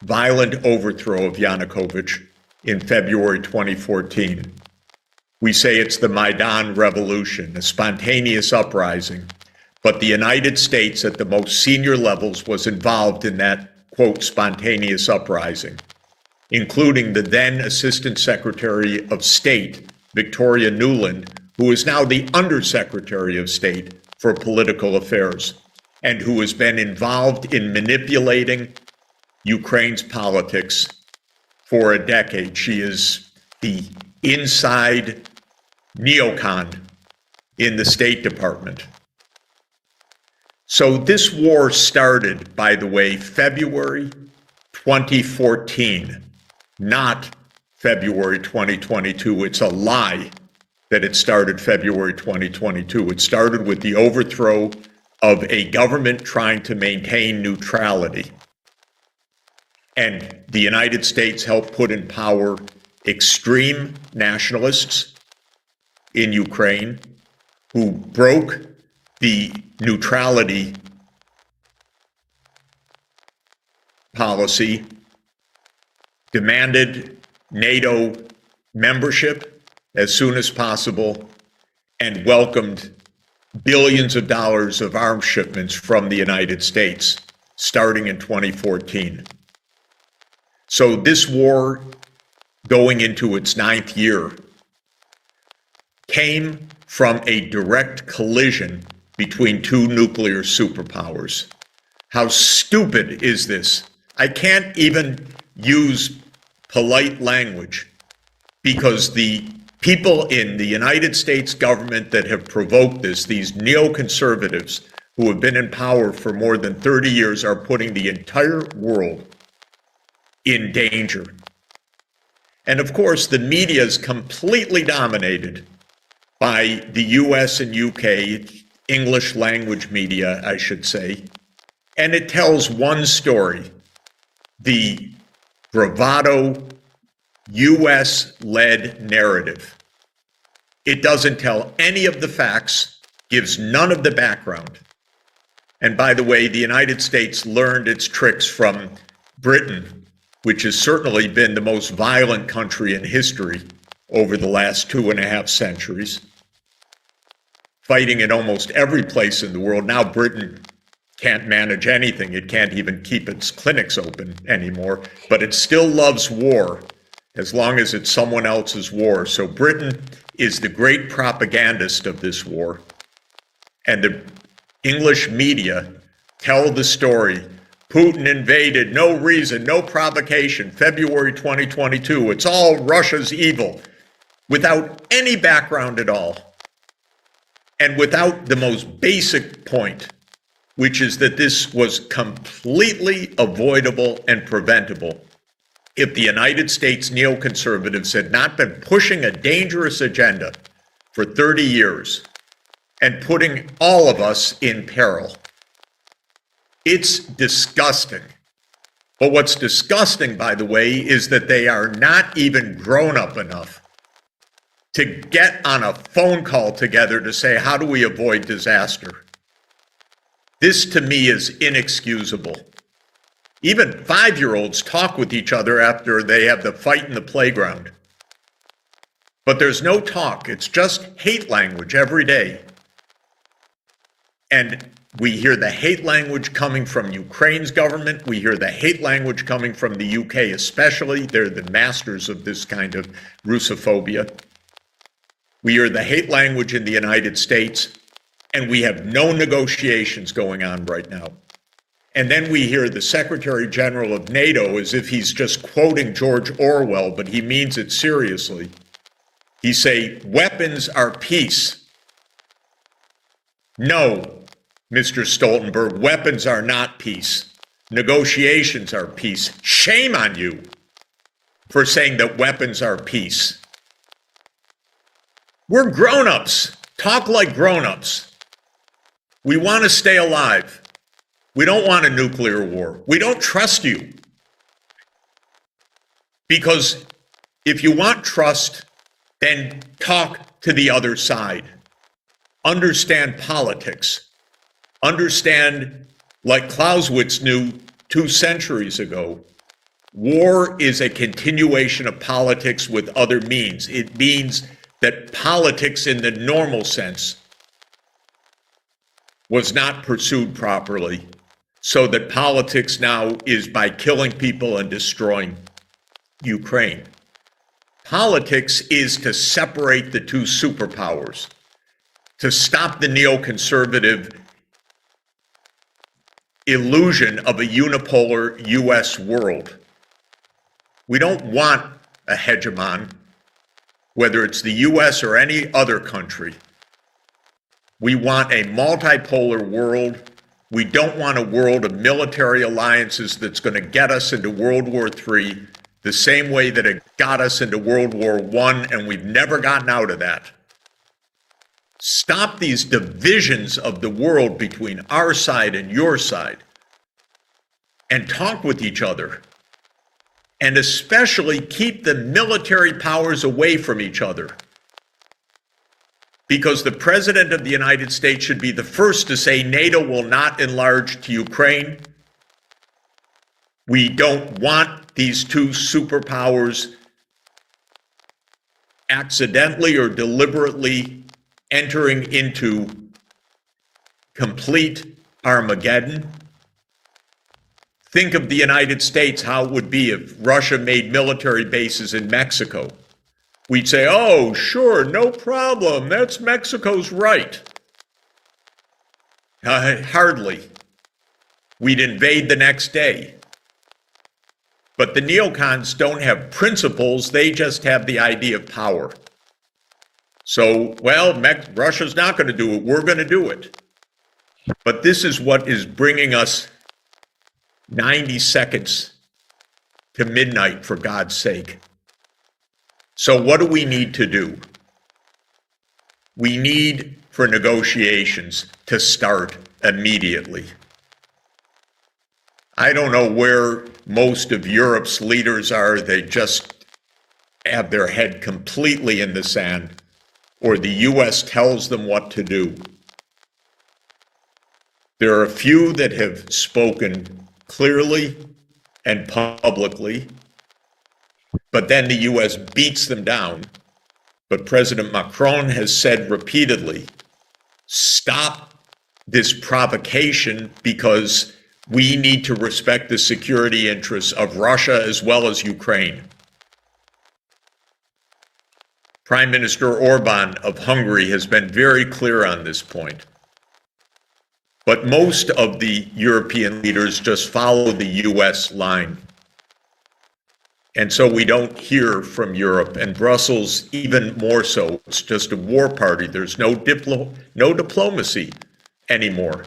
violent overthrow of Yanukovych in February 2014. We say it's the Maidan Revolution, a spontaneous uprising, but the United States at the most senior levels was involved in that, quote, spontaneous uprising, including the then Assistant Secretary of State, Victoria Nuland, who is now the Undersecretary of State for Political Affairs, and who has been involved in manipulating Ukraine's politics for a decade. She is the inside neocon in the State Department. So this war started, by the way, February 2014, not February 2022. It's a lie that it started February 2022. It started with the overthrow of a government trying to maintain neutrality. And the United States helped put in power extreme nationalists in Ukraine who broke the neutrality policy, demanded NATO membership as soon as possible, and welcomed billions of dollars of arms shipments from the United States starting in 2014. So this war, going into its 9th year, came from a direct collision between two nuclear superpowers. How stupid is this? I can't even use polite language because the people in the United States government that have provoked this, these neoconservatives who have been in power for more than 30 years, are putting the entire world in danger. And of course, the media is completely dominated by the US and UK, English language media, I should say. And it tells one story, the bravado US-led narrative. It doesn't tell any of the facts, gives none of the background. And by the way, the United States learned its tricks from Britain, which has certainly been the most violent country in history over the last 2.5 centuries, fighting in almost every place in the world. Now Britain can't manage anything. It can't even keep its clinics open anymore, but it still loves war as long as it's someone else's war. So Britain is the great propagandist of this war. And the English media tell the story. Putin invaded, no reason, no provocation, February 2022. It's all Russia's evil, without any background at all. And without the most basic point, which is that this was completely avoidable and preventable if the United States neoconservatives had not been pushing a dangerous agenda for 30 years and putting all of us in peril. It's disgusting. But what's disgusting, by the way, is that they are not even grown up enough to get on a phone call together to say, how do we avoid disaster? This, to me, is inexcusable. Even 5-year-olds talk with each other after they have the fight in the playground. But there's no talk. It's just hate language every day. And we hear the hate language coming from Ukraine's government. We hear the hate language coming from the UK especially. They're the masters of this kind of Russophobia. We hear the hate language in the United States, and we have no negotiations going on right now. And then we hear the Secretary General of NATO as if he's just quoting George Orwell, but he means it seriously. He say, weapons are peace. No, Mr. Stoltenberg, weapons are not peace. Negotiations are peace. Shame on you for saying that weapons are peace. We're grown-ups. Talk like grown-ups. We want to stay alive. We don't want a nuclear war. We don't trust you. Because if you want trust, then talk to the other side. Understand politics. Understand, like Clausewitz knew 2 centuries ago, war is a continuation of politics with other means. It means that politics in the normal sense was not pursued properly, so that politics now is by killing people and destroying Ukraine. Politics is to separate the 2 superpowers, to stop the neoconservative illusion of a unipolar U.S. world. We don't want a hegemon, whether it's the U.S. or any other country. We want a multipolar world. We don't want a world of military alliances that's going to get us into World War III the same way that it got us into World War I, and we've never gotten out of that. Stop these divisions of the world between our side and your side, and talk with each other. And especially keep the military powers away from each other. Because the President of the United States should be the first to say NATO will not enlarge to Ukraine. We don't want these 2 superpowers accidentally or deliberately entering into complete Armageddon. Think of the United States, how it would be if Russia made military bases in Mexico. We'd say, oh, sure, no problem. That's Mexico's right. Hardly. We'd invade the next day. But the neocons don't have principles. They just have the idea of power. So, well, Russia's not going to do it. We're going to do it. But this is what is bringing us 90 seconds to midnight, for God's sake. So what do we need to do? We need for negotiations to start immediately. I don't know where most of Europe's leaders are. They just have their head completely in the sand, or the U.S. tells them what to do. There are a few that have spoken clearly and publicly, but then the U.S. beats them down. But President Macron has said repeatedly, stop this provocation because we need to respect the security interests of Russia as well as Ukraine. Prime Minister Orban of Hungary has been very clear on this point. But most of the European leaders just follow the U.S. line. And so we don't hear from Europe, and Brussels even more so. It's just a war party. There's no diplomacy anymore.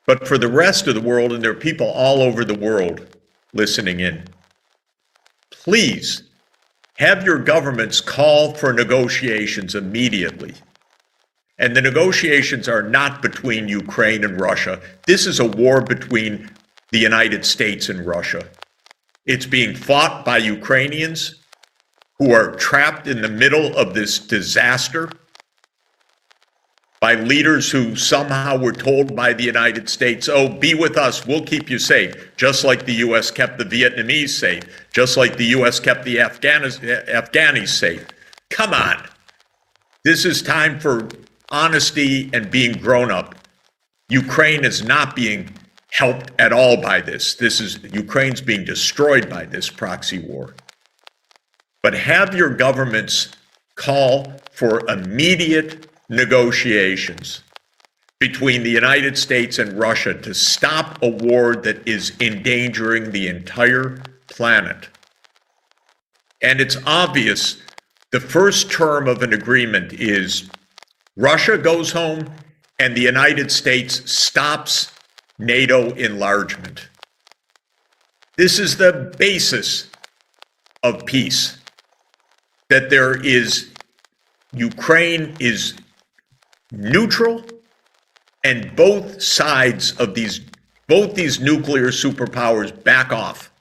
But for the rest of the world, and there are people all over the world listening in, please have your governments call for negotiations immediately. And the negotiations are not between Ukraine and Russia. This is a war between the United States and Russia. It's being fought by Ukrainians who are trapped in the middle of this disaster. by leaders who somehow were told by the United States, oh, be with us, we'll keep you safe, just like the U.S. kept the Vietnamese safe, just like the U.S. kept the Afghanis safe. Come on. This is time for honesty and being grown up. Ukraine is not being helped at all by this. Ukraine's being destroyed by this proxy war. But have your governments call for immediate negotiations between the United States and Russia to stop a war that is endangering the entire planet. And it's obvious the first term of an agreement is Russia goes home and the United States stops NATO enlargement. This is the basis of peace, that Ukraine is neutral and both sides of these nuclear superpowers back off.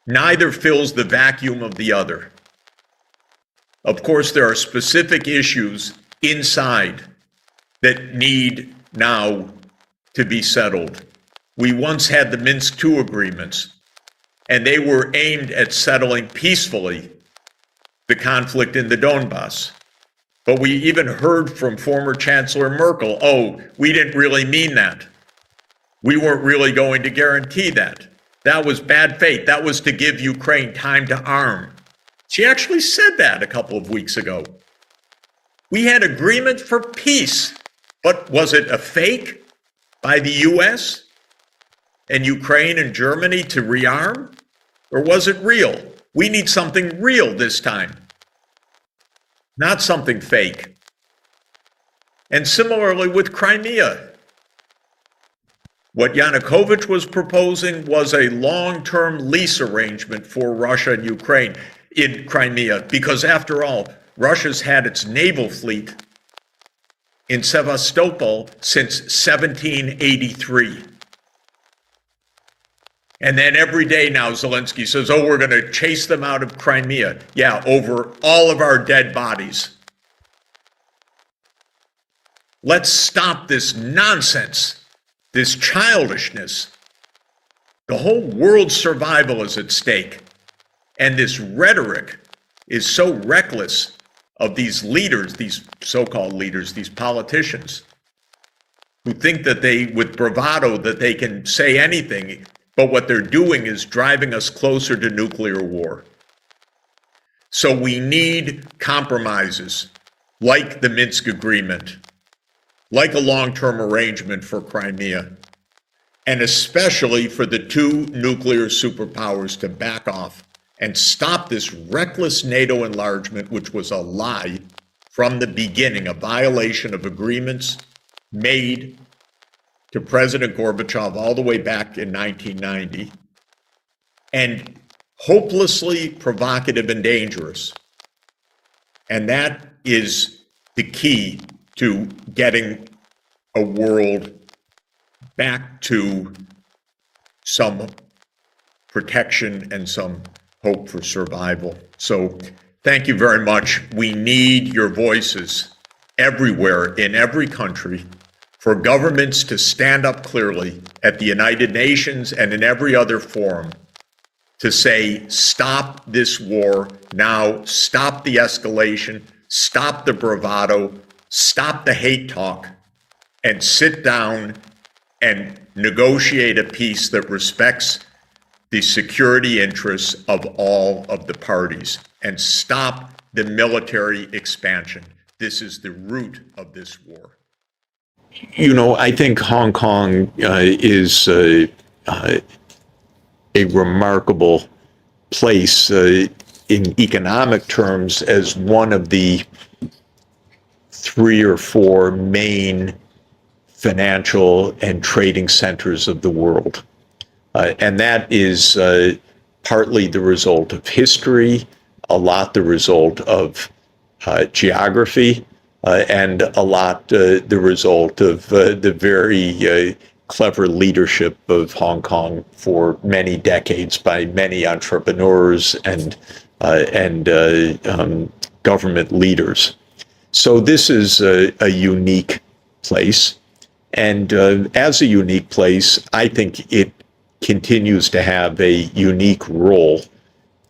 Neither fills the vacuum of the other. Of course, there are specific issues inside that need now to be settled. We once had the Minsk II agreements, and they were aimed at settling peacefully the conflict in the Donbass. But we even heard from former Chancellor Merkel, oh, we didn't really mean that. We weren't really going to guarantee that. That was bad faith. That was to give Ukraine time to arm. She actually said that a couple of weeks ago. We had agreement for peace, but was it a fake by the US and Ukraine and Germany to rearm? Or was it real? We need something real this time, not something fake. And similarly with Crimea. What Yanukovych was proposing was a long-term lease arrangement for Russia and Ukraine in Crimea, because after all, Russia's had its naval fleet in Sevastopol since 1783. And then every day now Zelensky says, oh, we're going to chase them out of Crimea. Yeah, over all of our dead bodies. Let's stop this nonsense, this childishness. The whole world's survival is at stake. And this rhetoric is so reckless of these leaders, these so-called leaders, these politicians, who think that they, with bravado, that they can say anything, but what they're doing is driving us closer to nuclear war. So we need compromises like the Minsk agreement, like a long-term arrangement for Crimea, and especially for the two nuclear superpowers to back off and stop this reckless NATO enlargement, which was a lie from the beginning, a violation of agreements made to President Gorbachev all the way back in 1990, and hopelessly provocative and dangerous. And that is the key to getting a world back to some protection and some hope for survival. So thank you very much. We need your voices everywhere in every country for governments to stand up clearly at the United Nations and in every other forum to say, stop this war now, stop the escalation, stop the bravado, stop the hate talk, and sit down and negotiate a peace that respects the security interests of all of the parties, and stop the military expansion. This is the root of this war. You know, I think Hong Kong is a remarkable place in economic terms as one of the 3 or 4 main financial and trading centers of the world. And that is partly the result of history, a lot the result of geography, and a lot the result of the very clever leadership of Hong Kong for many decades by many entrepreneurs and government leaders. So this is a unique place. And as a unique place, I think it continues to have a unique role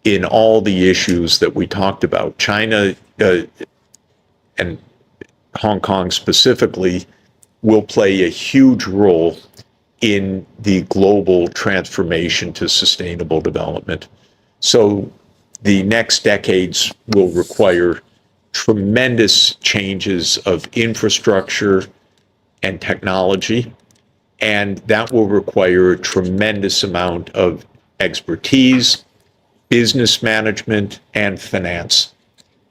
in all the issues that we talked about. China and Hong Kong specifically will play a huge role in the global transformation to sustainable development. So the next decades will require tremendous changes of infrastructure and technology, and that will require a tremendous amount of expertise, business management, and finance.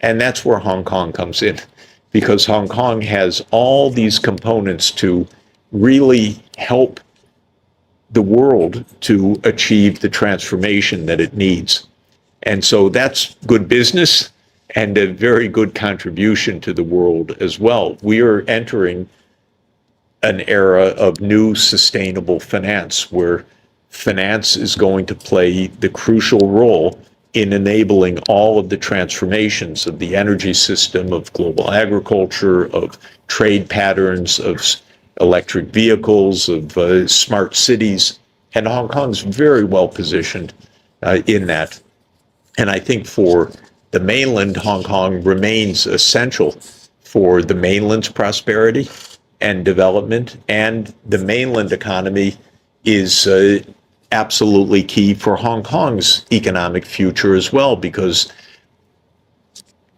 And that's where Hong Kong comes in, because Hong Kong has all these components to really help the world to achieve the transformation that it needs. And so that's good business and a very good contribution to the world as well. We are entering an era of new sustainable finance, where finance is going to play the crucial role in enabling all of the transformations of the energy system, of global agriculture, of trade patterns, of electric vehicles, of smart cities. And Hong Kong's very well positioned in that. And I think for the mainland, Hong Kong remains essential for the mainland's prosperity and development. And the mainland economy is absolutely key for Hong Kong's economic future as well, because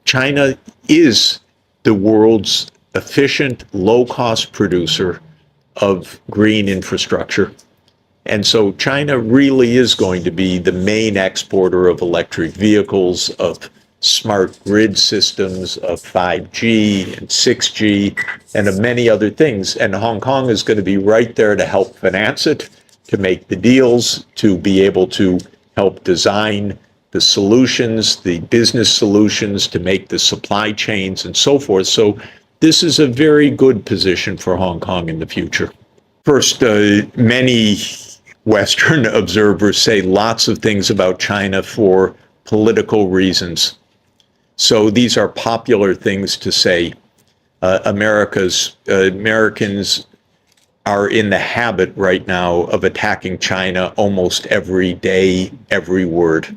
China is the world's efficient, low-cost producer of green infrastructure. And so China really is going to be the main exporter of electric vehicles, of smart grid systems, of 5G and 6G, and of many other things. And Hong Kong is going to be right there to help finance it, to make the deals, to be able to help design the solutions, the business solutions, to make the supply chains and so forth. So this is a very good position for Hong Kong in the future. First, many Western observers say lots of things about China for political reasons. So these are popular things to say. Americans are in the habit right now of attacking China almost every day, every word.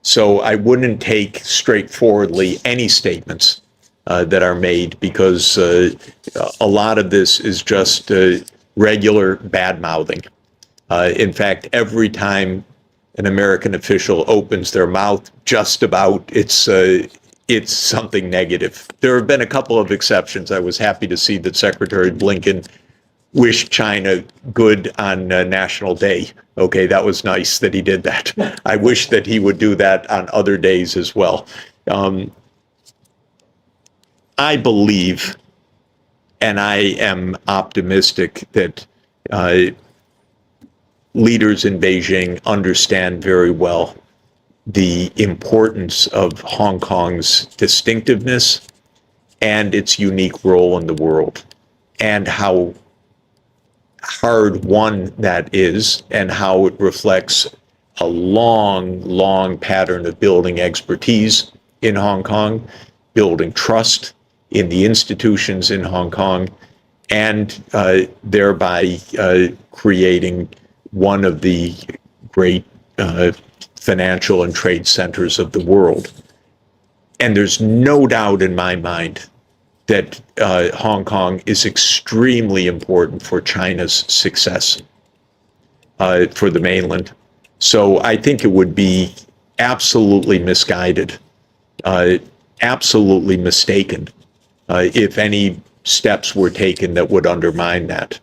So I wouldn't take straightforwardly any statements that are made, because a lot of this is just regular bad-mouthing. In fact, every time an American official opens their mouth, just about, it's something negative. There have been a couple of exceptions. I was happy to see that Secretary Blinken wished China good on National Day. Okay, that was nice that he did that. I wish that he would do that on other days as well. I believe, and I am optimistic, that leaders in Beijing understand very well the importance of Hong Kong's distinctiveness and its unique role in the world, and how hard won that is, and how it reflects a long, long pattern of building expertise in Hong Kong, building trust in the institutions in Hong Kong, and thereby creating one of the great financial and trade centers of the world. And there's no doubt in my mind that Hong Kong is extremely important for China's success for the mainland. So I think it would be absolutely misguided, absolutely mistaken, if any steps were taken that would undermine that.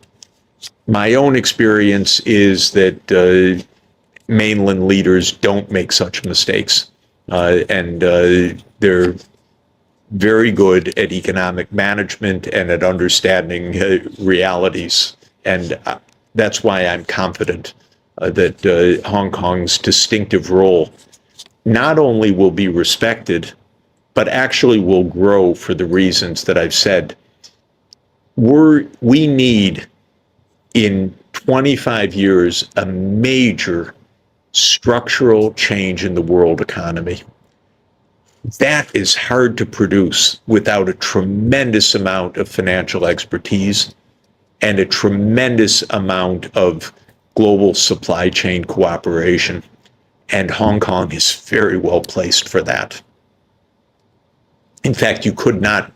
My own experience is that mainland leaders don't make such mistakes, and they're very good at economic management and at understanding realities. And that's why I'm confident that Hong Kong's distinctive role not only will be respected, but actually will grow for the reasons that I've said. We need, in 25 years, a major structural change in the world economy. That is hard to produce without a tremendous amount of financial expertise and a tremendous amount of global supply chain cooperation. And Hong Kong is very well placed for that. In fact, you could not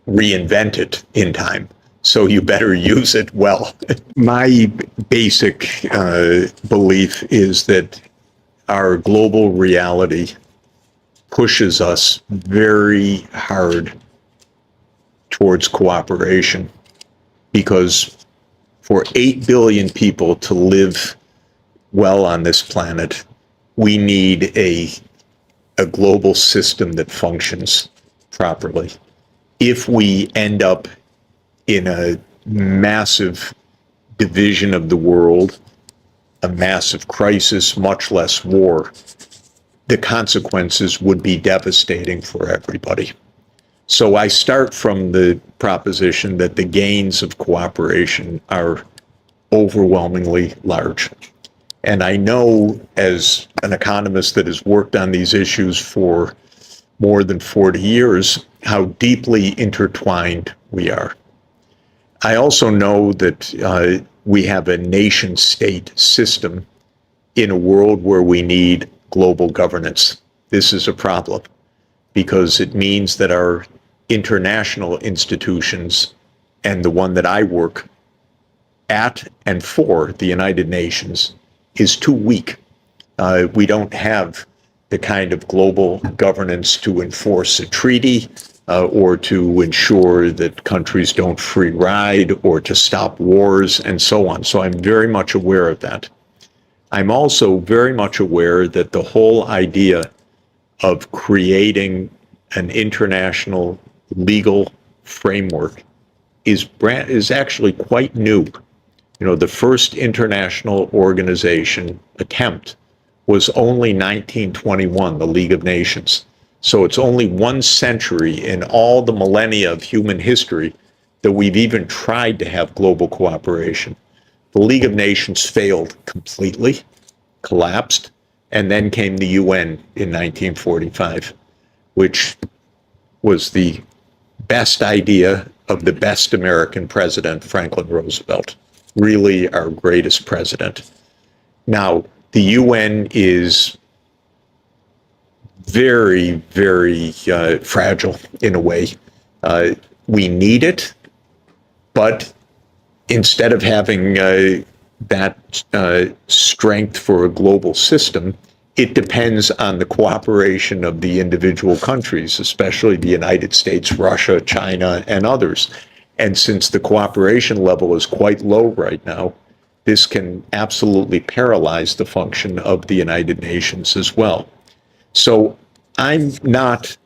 reinvent it in time, so you better use it well. My basic belief is that our global reality pushes us very hard towards cooperation, because for 8 billion people to live well on this planet, we need a global system that functions properly. If we end up in a massive division of the world, a massive crisis, much less war, the consequences would be devastating for everybody. So I start from the proposition that the gains of cooperation are overwhelmingly large. And I know, as an economist that has worked on these issues for more than 40 years, how deeply intertwined we are. I also know that we have a nation-state system in a world where we need global governance. This is a problem because it means that our international institutions, and the one that I work at and for, the United Nations, is too weak. We don't have the kind of global governance to enforce a treaty or to ensure that countries don't free ride or to stop wars and so on. So I'm very much aware of that. I'm also very much aware that the whole idea of creating an international legal framework is actually quite new. You know, the first international organization attempt was only 1921, the League of Nations. So it's only 1 century in all the millennia of human history that we've even tried to have global cooperation. The League of Nations failed completely, collapsed, and then came the UN in 1945, which was the best idea of the best American president, Franklin Roosevelt, really our greatest president. Now, the UN is very, very fragile in a way. We need it, but instead of having that strength for a global system, it depends on the cooperation of the individual countries, especially the United States, Russia, China, and others. And since the cooperation level is quite low right now, this can absolutely paralyze the function of the United Nations as well. So I'm not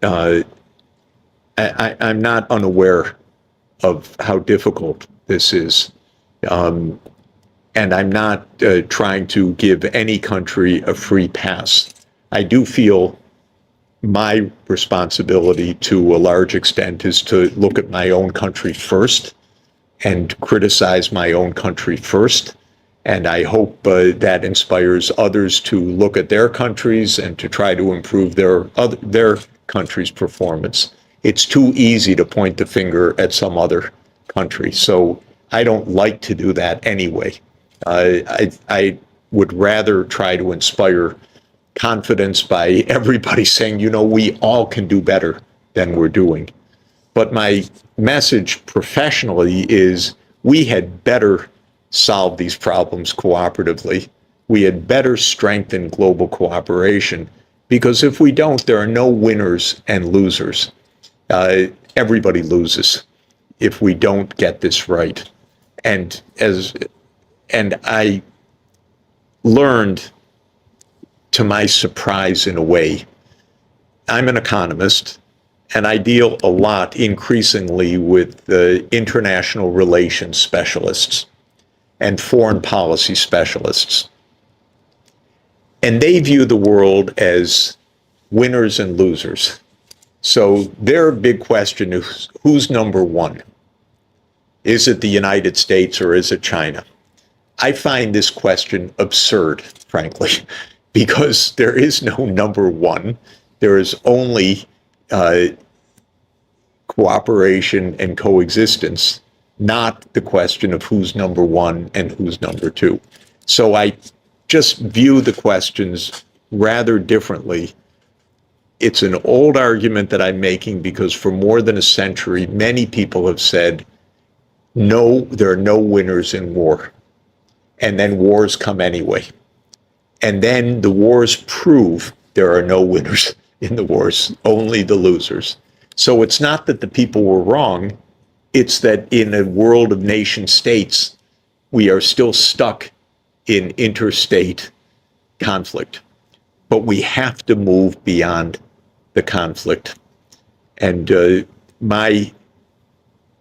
I'm not unaware of how difficult this is. And I'm not trying to give any country a free pass. I do feel my responsibility to a large extent is to look at my own country first and criticize my own country first. And I hope that inspires others to look at their countries and to try to improve their country's performance. It's too easy to point the finger at some other country. So I don't like to do that anyway. I would rather try to inspire confidence by everybody saying, you know, we all can do better than we're doing. But my message professionally is we had better solve these problems cooperatively. We had better strengthen global cooperation, because if we don't, there are no winners and losers. Everybody loses if we don't get this right. And I learned, to my surprise in a way, I'm an economist, and I deal a lot increasingly with the international relations specialists and foreign policy specialists. And they view the world as winners and losers. So their big question is, who's number one? Is it the United States or is it China? I find this question absurd, frankly, because there is no number one. There is only cooperation and coexistence, not the question of who's number one and who's number two. So I just view the questions rather differently. It's an old argument that I'm making because for more than a century, many people have said, no, there are no winners in war. And then wars come anyway. And then the wars prove there are no winners in the wars, only the losers. So it's not that the people were wrong. It's that in a world of nation states, we are still stuck in interstate conflict. But we have to move beyond the conflict. And my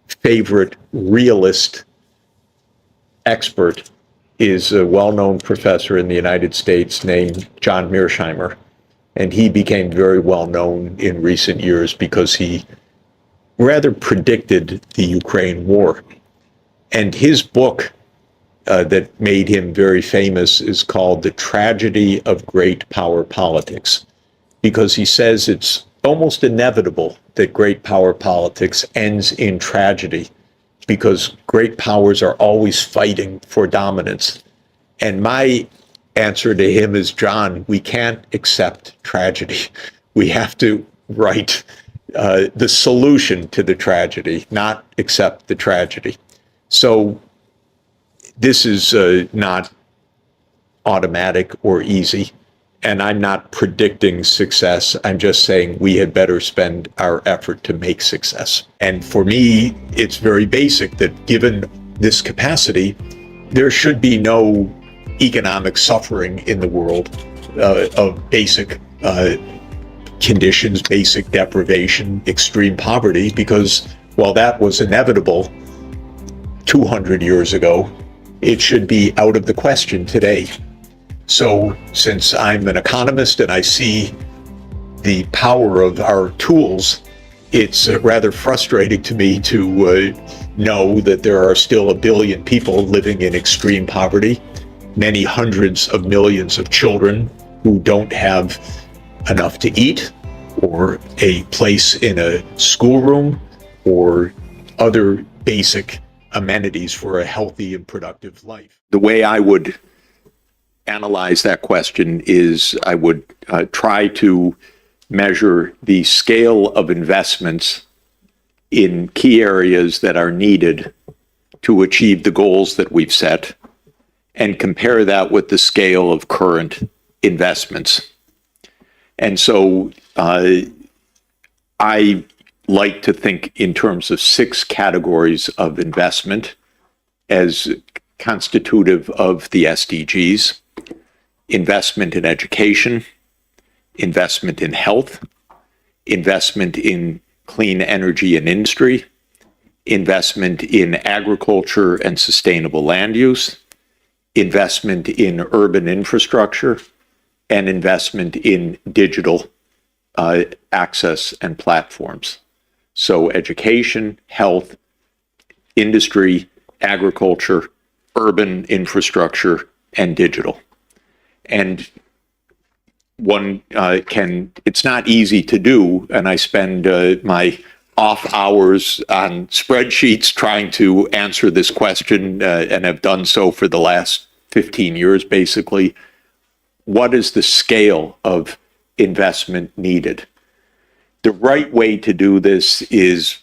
favorite realist expert is a well-known professor in the United States named John Mearsheimer. And he became very well known in recent years because he rather predicted the Ukraine war. And his book that made him very famous is called The Tragedy of Great Power Politics, because he says it's almost inevitable that great power politics ends in tragedy, because great powers are always fighting for dominance. And my answer to him is, John, we can't accept tragedy. We have to write the solution to the tragedy, not accept the tragedy. So this is not automatic or easy. And I'm not predicting success. I'm just saying we had better spend our effort to make success. And for me, it's very basic that given this capacity, there should be no economic suffering in the world of basic conditions, basic deprivation, extreme poverty, because while that was inevitable 200 years ago, it should be out of the question today. So since I'm an economist and I see the power of our tools, it's rather frustrating to me to know that there are still 1 billion people living in extreme poverty, many hundreds of millions of children who don't have enough to eat or a place in a schoolroom or other basic amenities for a healthy and productive life. The way I would analyze that question is I would try to measure the scale of investments in key areas that are needed to achieve the goals that we've set and compare that with the scale of current investments. And so I like to think in terms of 6 categories of investment as constitutive of the SDGs: investment in education, investment in health, investment in clean energy and industry, investment in agriculture and sustainable land use, investment in urban infrastructure, and investment in digital access and platforms. So education, health, industry, agriculture, urban infrastructure, and digital. And one it's not easy to do, and I spend my off hours on spreadsheets trying to answer this question, and have done so for the last 15 years, basically. What is the scale of investment needed? The right way to do this is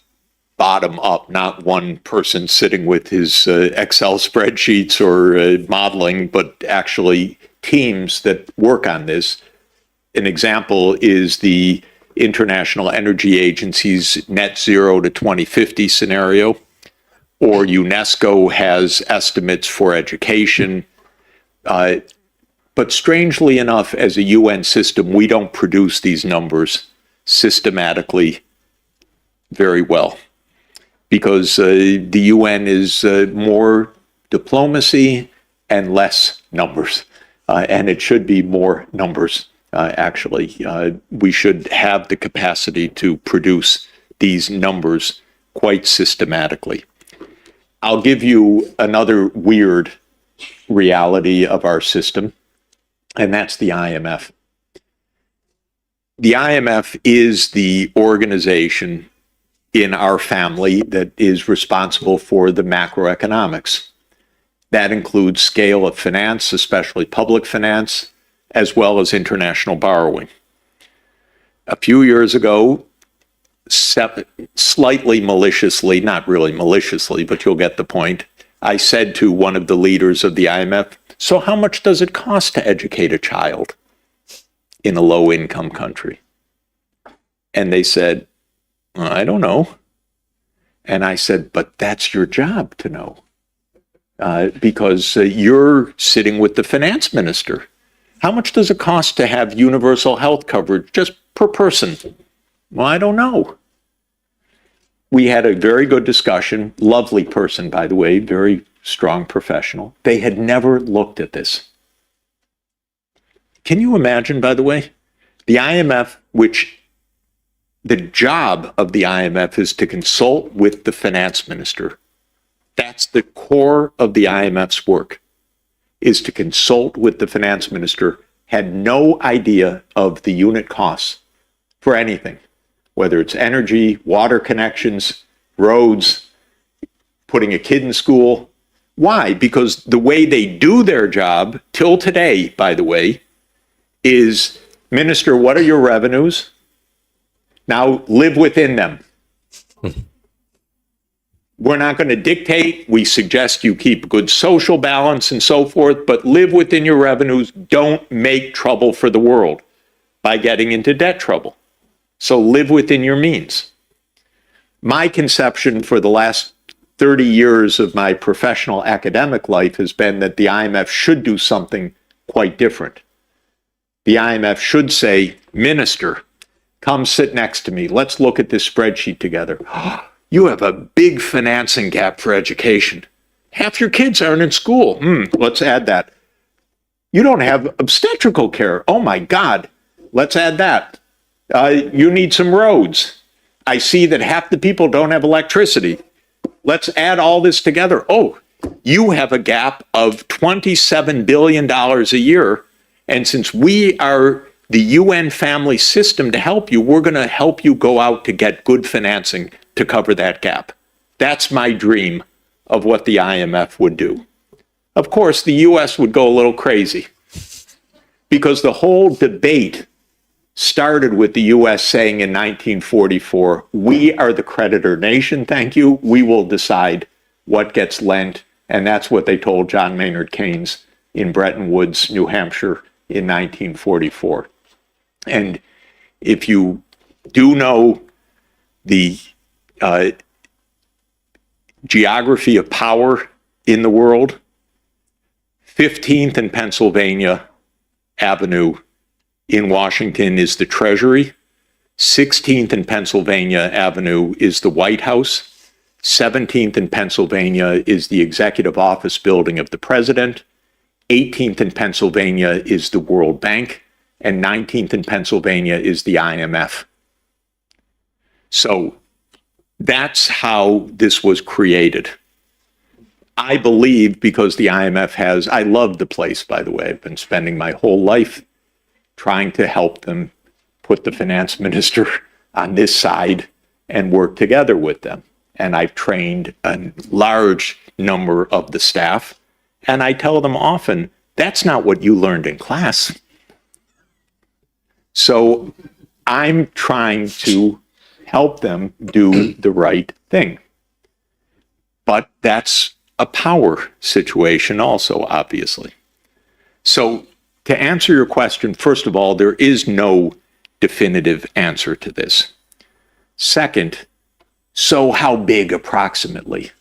bottom up, not one person sitting with his Excel spreadsheets or modeling, but actually teams that work on this. An example is the International Energy Agency's net zero to 2050 scenario, or UNESCO has estimates for education. But strangely enough, as a UN system, we don't produce these numbers systematically very well, because the UN is more diplomacy and less numbers, and it should be more numbers. Actually, we should have the capacity to produce these numbers quite systematically. I'll give you another weird reality of our system, and that's the IMF. the IMF is the organization in our family that is responsible for the macroeconomics. That includes scale of finance, especially public finance, as well as international borrowing. A few years ago, slightly maliciously, not really maliciously, but you'll get the point, I said to one of the leaders of the IMF, so how much does it cost to educate a child in a low-income country? And they said, I don't know. And I said, but that's your job to know, because you're sitting with the finance minister. How much does it cost to have universal health coverage just per person? Well, I don't know. We had a very good discussion, lovely person, by the way, very strong professional. They had never looked at this. Can you imagine, by the way, the IMF, which the job of the IMF is to consult with the finance minister. That's the core of the IMF's work, is to consult with the finance minister, had no idea of the unit costs for anything, whether it's energy, water connections, roads, putting a kid in school. Why? Because the way they do their job, till today, by the way, is, Minister, what are your revenues? Now live within them. We're not going to dictate. We suggest you keep good social balance and so forth, but live within your revenues. Don't make trouble for the world by getting into debt trouble. So live within your means. My conception for the last 30 years of my professional academic life has been that the IMF should do something quite different. The IMF should say, Minister, come sit next to me. Let's look at this spreadsheet together. You have a big financing gap for education. Half your kids aren't in school. Let's add that. You don't have obstetrical care. Oh my God. Let's add that. You need some roads. I see that half the people don't have electricity. Let's add all this together. Oh, you have a gap of $27 billion a year. And since we are the UN family system to help you, we're going to help you go out to get good financing to cover that gap. That's my dream of what the IMF would do. Of course, the US would go a little crazy because the whole debate started with the US saying in 1944, we are the creditor nation, thank you. We will decide what gets lent. And that's what they told John Maynard Keynes in Bretton Woods, New Hampshire in 1944. And if you do know the geography of power in the world, 15th and Pennsylvania Avenue in Washington is the Treasury, 16th and Pennsylvania Avenue is the White House, 17th and Pennsylvania is the Executive Office Building of the President, 18th in Pennsylvania is the World Bank, and 19th in Pennsylvania is the IMF. So that's how this was created. I believe because the IMF has, I love the place, by the way. I've been spending my whole life trying to help them put the finance minister on this side and work together with them. And I've trained a large number of the staff. And I tell them often, that's not what you learned in class. So I'm trying to help them do the right thing. But that's a power situation also, obviously. So to answer your question, first of all, there is no definitive answer to this. Second, so how big approximately?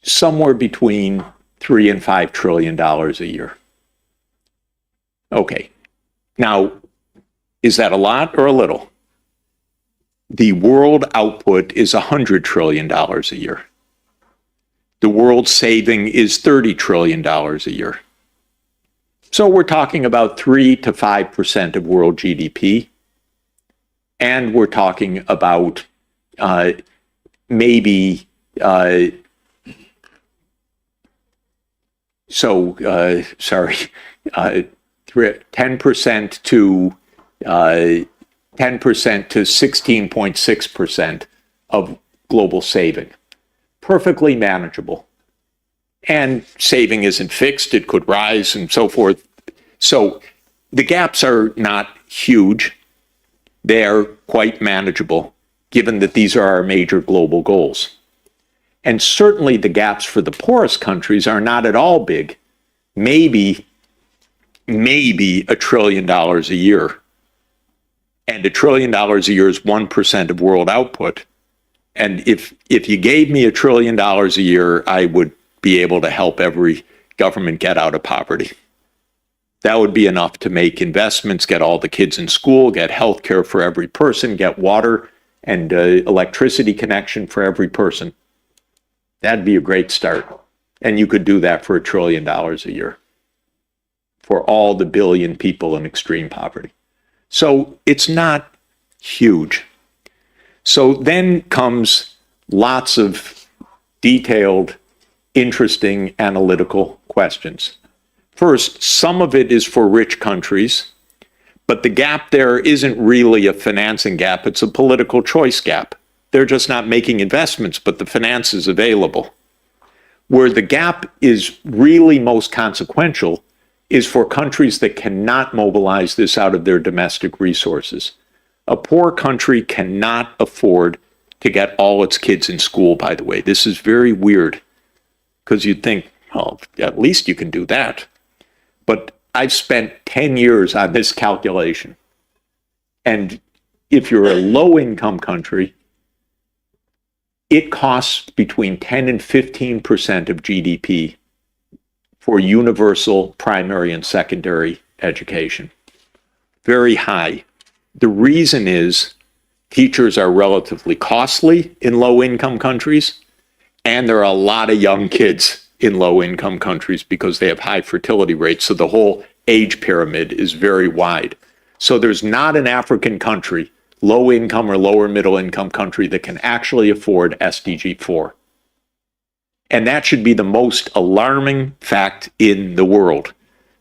Somewhere between $3 and $5 trillion a year. Okay. Now, is that a lot or a little? The world output is $100 trillion a year. The world saving is $30 trillion a year. So we're talking about 3 to 5% of world GDP. And we're talking about maybe, 10% to 16.6% of global saving. Perfectly manageable. And saving isn't fixed, it could rise and so forth. So the gaps are not huge. They're quite manageable, given that these are our major global goals. And certainly the gaps for the poorest countries are not at all big. Maybe $1 trillion a year. And $1 trillion a year is 1% of world output. And if you gave me $1 trillion a year, I would be able to help every government get out of poverty. That would be enough to make investments, get all the kids in school, get health care for every person, get water and electricity connection for every person. That'd be a great start. And you could do that for $1 trillion a year for all the billion people in extreme poverty. So it's not huge. So then comes lots of detailed, interesting analytical questions. First, some of it is for rich countries, but the gap there isn't really a financing gap, it's a political choice gap. They're just not making investments, but the finance is available. Where the gap is really most consequential is for countries that cannot mobilize this out of their domestic resources. A poor country cannot afford to get all its kids in school, by the way. This is very weird, because you'd think, well, at least you can do that. But I've spent 10 years on this calculation. And if you're a low-income country, it costs between 10 and 15% of GDP for universal primary and secondary education. Very high. The reason is teachers are relatively costly in low-income countries, and there are a lot of young kids in low-income countries because they have high fertility rates, so the whole age pyramid is very wide. So there's not an African country, low-income or lower middle-income country, that can actually afford SDG 4. And that should be the most alarming fact in the world,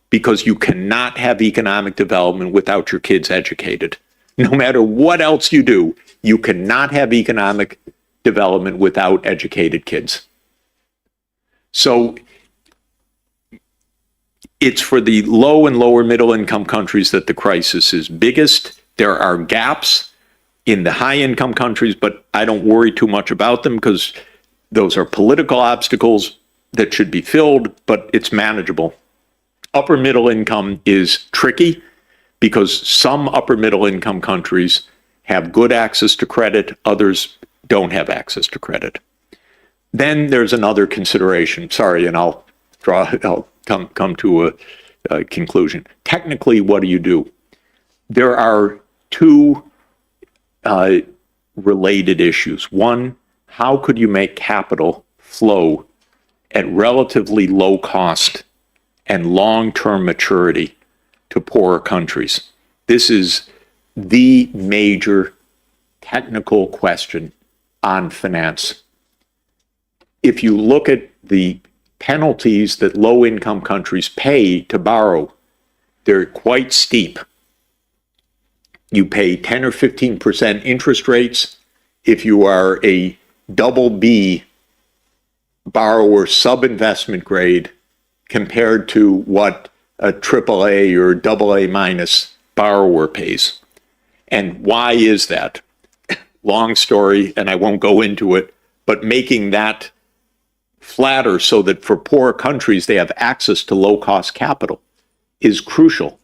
because you cannot have economic development without your kids educated. No matter what else you do, you cannot have economic development without educated kids. So it's for the low and lower middle income countries that the crisis is biggest. There are gaps in the high income countries, but I don't worry too much about them because those are political obstacles that should be filled, but it's manageable. Upper middle income is tricky because some upper middle income countries have good access to credit, others don't have access to credit. Then there's another consideration. Sorry, and I'll come to a conclusion. Technically, what do? There are two related issues. One, how could you make capital flow at relatively low cost and long-term maturity to poorer countries? This is the major technical question on finance. If you look at the penalties that low-income countries pay to borrow, they're quite steep. You pay 10 or 15% interest rates if you are a double B borrower, sub-investment grade, compared to what a triple A or double A minus borrower pays. And why is that? Long story, and I won't go into it, but making that flatter so that for poor countries they have access to low-cost capital is crucial.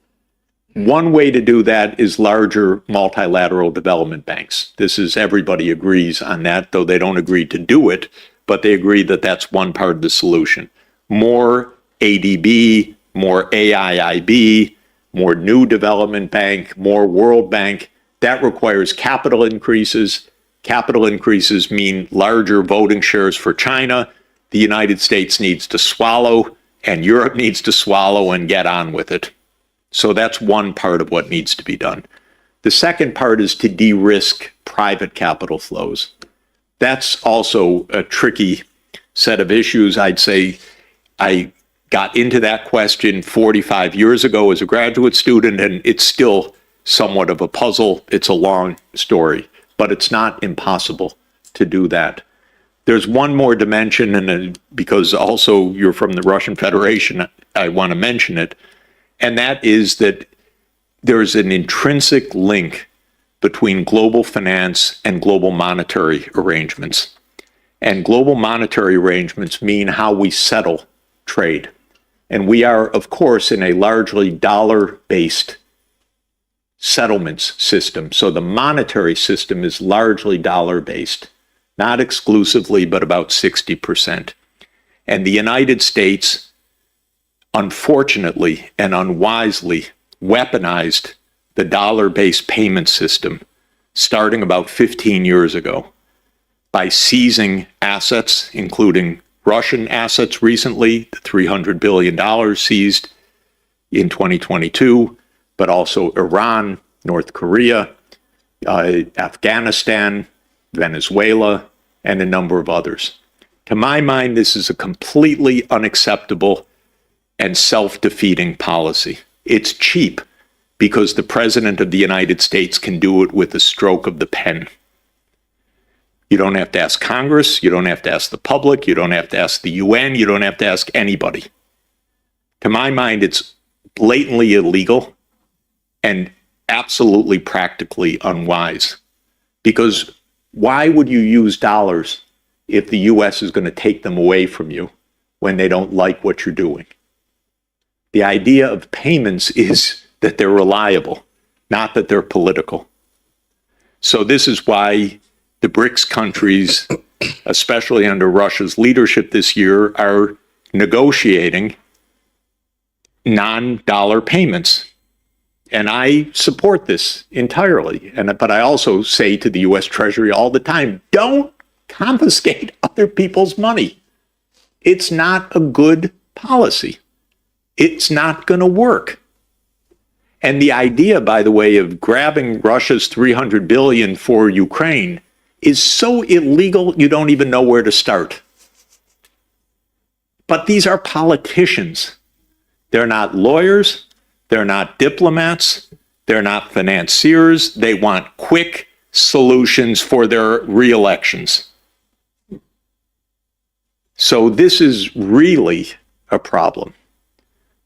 One way to do that is larger multilateral development banks. This is, everybody agrees on that, though they don't agree to do it, but they agree that that's one part of the solution. More ADB, more AIIB, more new development bank, more World Bank. That requires capital increases. Capital increases mean larger voting shares for China. The United States needs to swallow, and Europe needs to swallow and get on with it. So that's one part of what needs to be done. The second part is to de-risk private capital flows. That's also a tricky set of issues. I'd say I got into that question 45 years ago as a graduate student, and it's still somewhat of a puzzle. It's a long story, but it's not impossible to do that. There's one more dimension, and because also you're from the Russian Federation, I want to mention it, and that is that there's an intrinsic link between global finance and global monetary arrangements. And global monetary arrangements mean how we settle trade. And we are, of course, in a largely dollar-based settlements system. So the monetary system is largely dollar-based, not exclusively, but about 60%. And the United States, unfortunately and unwisely, weaponized the dollar-based payment system starting about 15 years ago by seizing assets, including Russian assets recently, the $300 billion seized in 2022, but also Iran, North Korea, Afghanistan, Venezuela, and a number of others. To my mind, this is a completely unacceptable and self-defeating policy. It's cheap because the President of the United States can do it with a stroke of the pen. You don't have to ask Congress, you don't have to ask the public, you don't have to ask the UN, you don't have to ask anybody. To my mind, it's blatantly illegal and absolutely practically unwise. Because why would you use dollars if the US is going to take them away from you when they don't like what you're doing? The idea of payments is that they're reliable, not that they're political. So this is why the BRICS countries, especially under Russia's leadership this year, are negotiating non-dollar payments. And I support this entirely. But I also say to the US Treasury all the time, don't confiscate other people's money. It's not a good policy. It's not going to work. And the idea, by the way, of grabbing Russia's $300 billion for Ukraine is so illegal you don't even know where to start. But these are politicians. They're not lawyers. They're not diplomats. They're not financiers. They want quick solutions for their re-elections. So this is really a problem.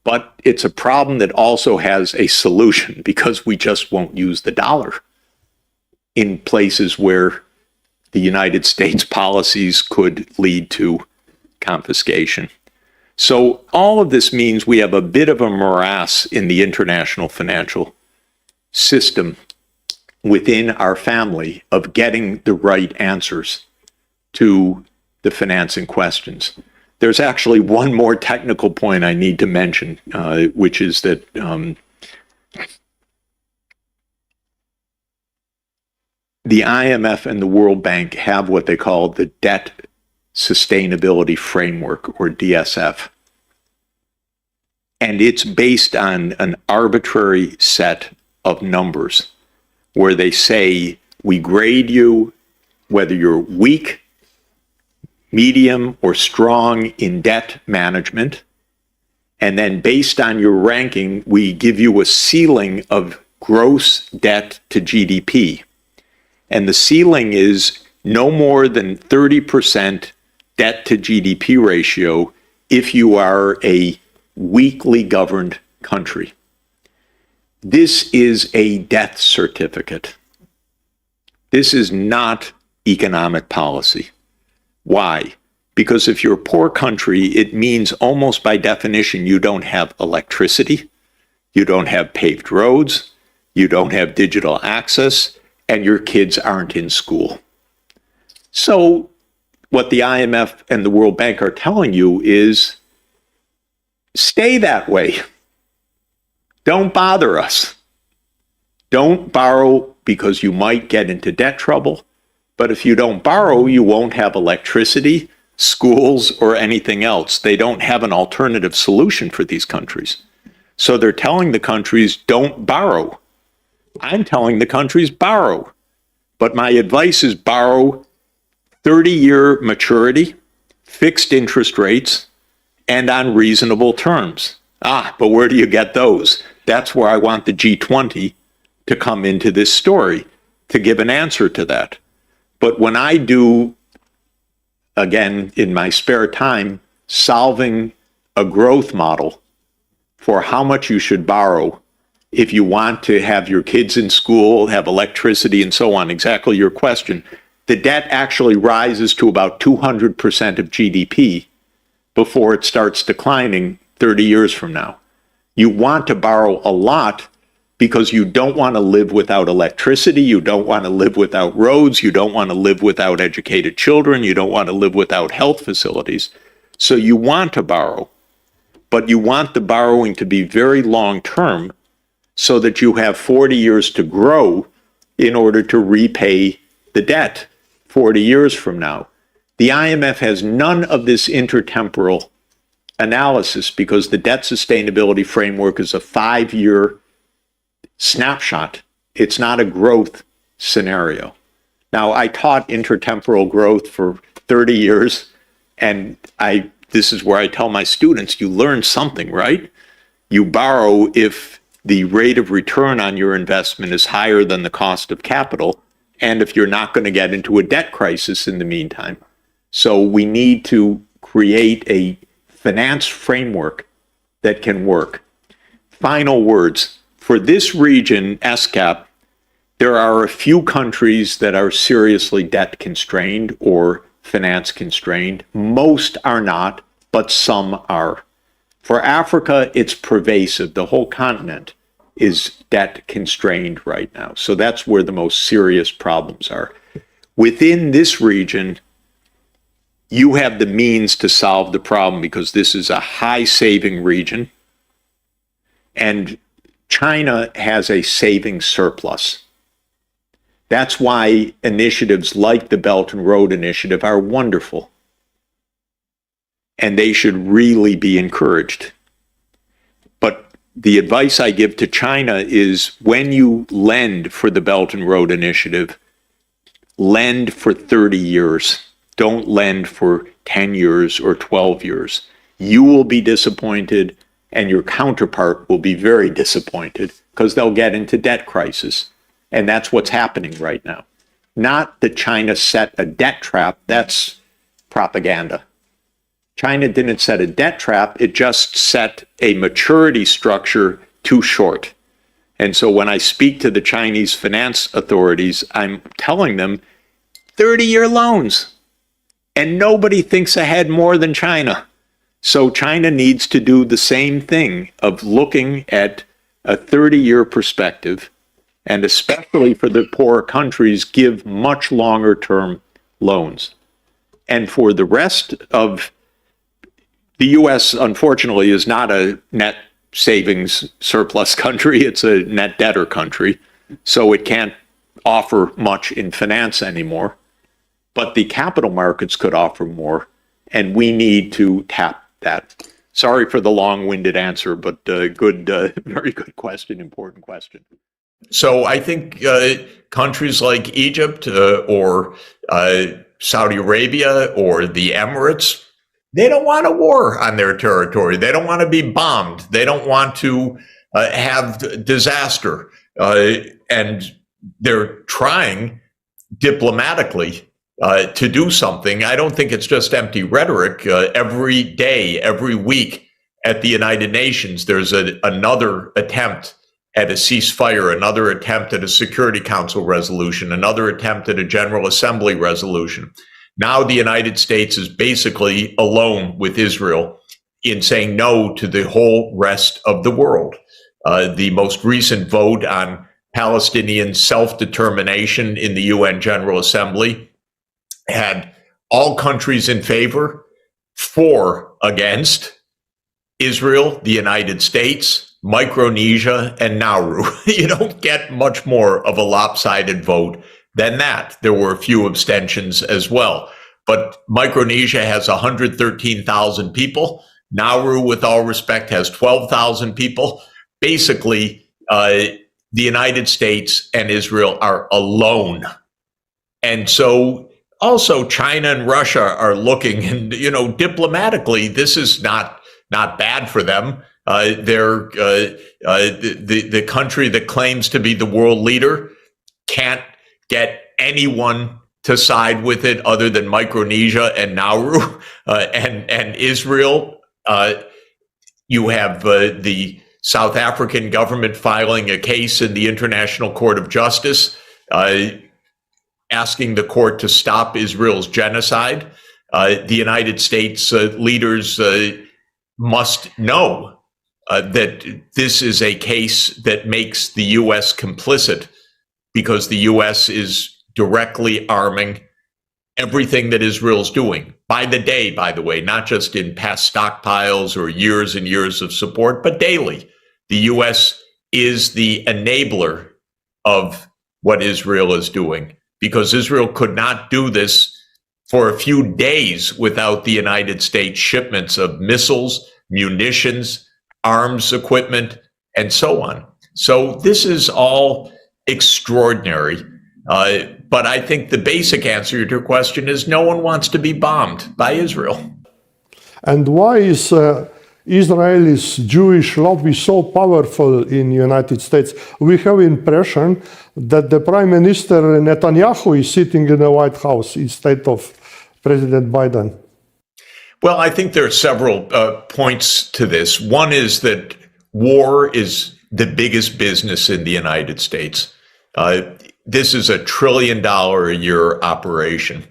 But it's a problem that also has a solution because we just won't use the dollar in places where the United States policies could lead to confiscation. So all of this means we have a bit of a morass in the international financial system within our family of getting the right answers to the financing questions. There's actually one more technical point I need to mention, which is that the IMF and the World Bank have what they call the Debt Sustainability Framework, or DSF. And it's based on an arbitrary set of numbers where they say we grade you whether you're weak, medium, or strong in debt management. And then based on your ranking, we give you a ceiling of gross debt to GDP. And the ceiling is no more than 30% debt to GDP ratio if you are a weakly governed country. This is a death certificate. This is not economic policy. Why? Because if you're a poor country, it means almost by definition you don't have electricity, you don't have paved roads, you don't have digital access, and your kids aren't in school. So what the IMF and the World Bank are telling you is stay that way. Don't bother us. Don't borrow because you might get into debt trouble. But if you don't borrow, you won't have electricity, schools, or anything else. They don't have an alternative solution for these countries. So they're telling the countries, don't borrow. I'm telling the countries, borrow. But my advice is borrow 30-year maturity, fixed interest rates, and on reasonable terms. But where do you get those? That's where I want the G20 to come into this story to give an answer to that. But when I do, again, in my spare time, solving a growth model for how much you should borrow if you want to have your kids in school, have electricity, and so on, exactly your question, the debt actually rises to about 200% of GDP before it starts declining 30 years from now. You want to borrow a lot because you don't want to live without electricity, you don't want to live without roads, you don't want to live without educated children, you don't want to live without health facilities. So you want to borrow, but you want the borrowing to be very long term so that you have 40 years to grow in order to repay the debt 40 years from now. The IMF has none of this intertemporal analysis because the debt sustainability framework is a 5-year snapshot. It's not a growth scenario. Now, I taught intertemporal growth for 30 years, and this is where I tell my students, you learn something, right? You borrow if the rate of return on your investment is higher than the cost of capital, and if you're not going to get into a debt crisis in the meantime. So we need to create a finance framework that can work. Final words. For this region, SCAP, there are a few countries that are seriously debt constrained or finance constrained. Most are not, but some are. For Africa, it's pervasive. The whole continent is debt constrained right now. So that's where the most serious problems are. Within this region, you have the means to solve the problem because this is a high saving region. And China has a saving surplus. That's why initiatives like the Belt and Road Initiative are wonderful. And they should really be encouraged. But the advice I give to China is when you lend for the Belt and Road Initiative, lend for 30 years. Don't lend for 10 years or 12 years. You will be disappointed and your counterpart will be very disappointed because they'll get into debt crisis. And that's what's happening right now. Not that China set a debt trap, that's propaganda. China didn't set a debt trap, it just set a maturity structure too short. And so when I speak to the Chinese finance authorities, I'm telling them 30-year loans. And nobody thinks ahead more than China. So China needs to do the same thing of looking at a 30-year perspective, and especially for the poorer countries, give much longer term loans. And for the rest of the US, unfortunately, is not a net savings surplus country, it's a net debtor country, so it can't offer much in finance anymore. But the capital markets could offer more, and we need to tap that. Sorry for the long-winded answer, but very good question, important question. So I think countries like Egypt or Saudi Arabia or the Emirates, they don't want a war on their territory. They don't want to be bombed. They don't want to have disaster. And they're trying diplomatically to do something. I don't think it's just empty rhetoric. Every day, every week at the United Nations, there's another attempt at a ceasefire, another attempt at a Security Council resolution, another attempt at a General Assembly resolution. Now the United States is basically alone with Israel in saying no to the whole rest of the world. The most recent vote on Palestinian self-determination in the UN General Assembly had all countries in favor, 4 against, Israel, the United States, Micronesia, and Nauru. You don't get much more of a lopsided vote than that. There were a few abstentions as well. But Micronesia has 113,000 people. Nauru, with all respect, has 12,000 people. Basically, the United States and Israel are alone. And so also China and Russia are looking, and diplomatically, this is not bad for them. They're the country that claims to be the world leader can't get anyone to side with it other than Micronesia and Nauru and Israel. You have the South African government filing a case in the International Court of Justice, asking the court to stop Israel's genocide. The United States leaders must know that this is a case that makes the U.S. complicit, because the U.S. is directly arming everything that Israel's doing by the day, by the way, not just in past stockpiles or years and years of support, but daily. The U.S. is the enabler of what Israel is doing, because Israel could not do this for a few days without the United States shipments of missiles, munitions, arms equipment, and so on. So this is all extraordinary. But I think the basic answer to your question is no one wants to be bombed by Israel. And why is Israel's Jewish lobby so powerful in the United States? We have impression that the Prime Minister Netanyahu is sitting in the White House instead of President Biden. Well, I think there are several points to this. One is that war is the biggest business in the United States. This is $1 trillion a year operation.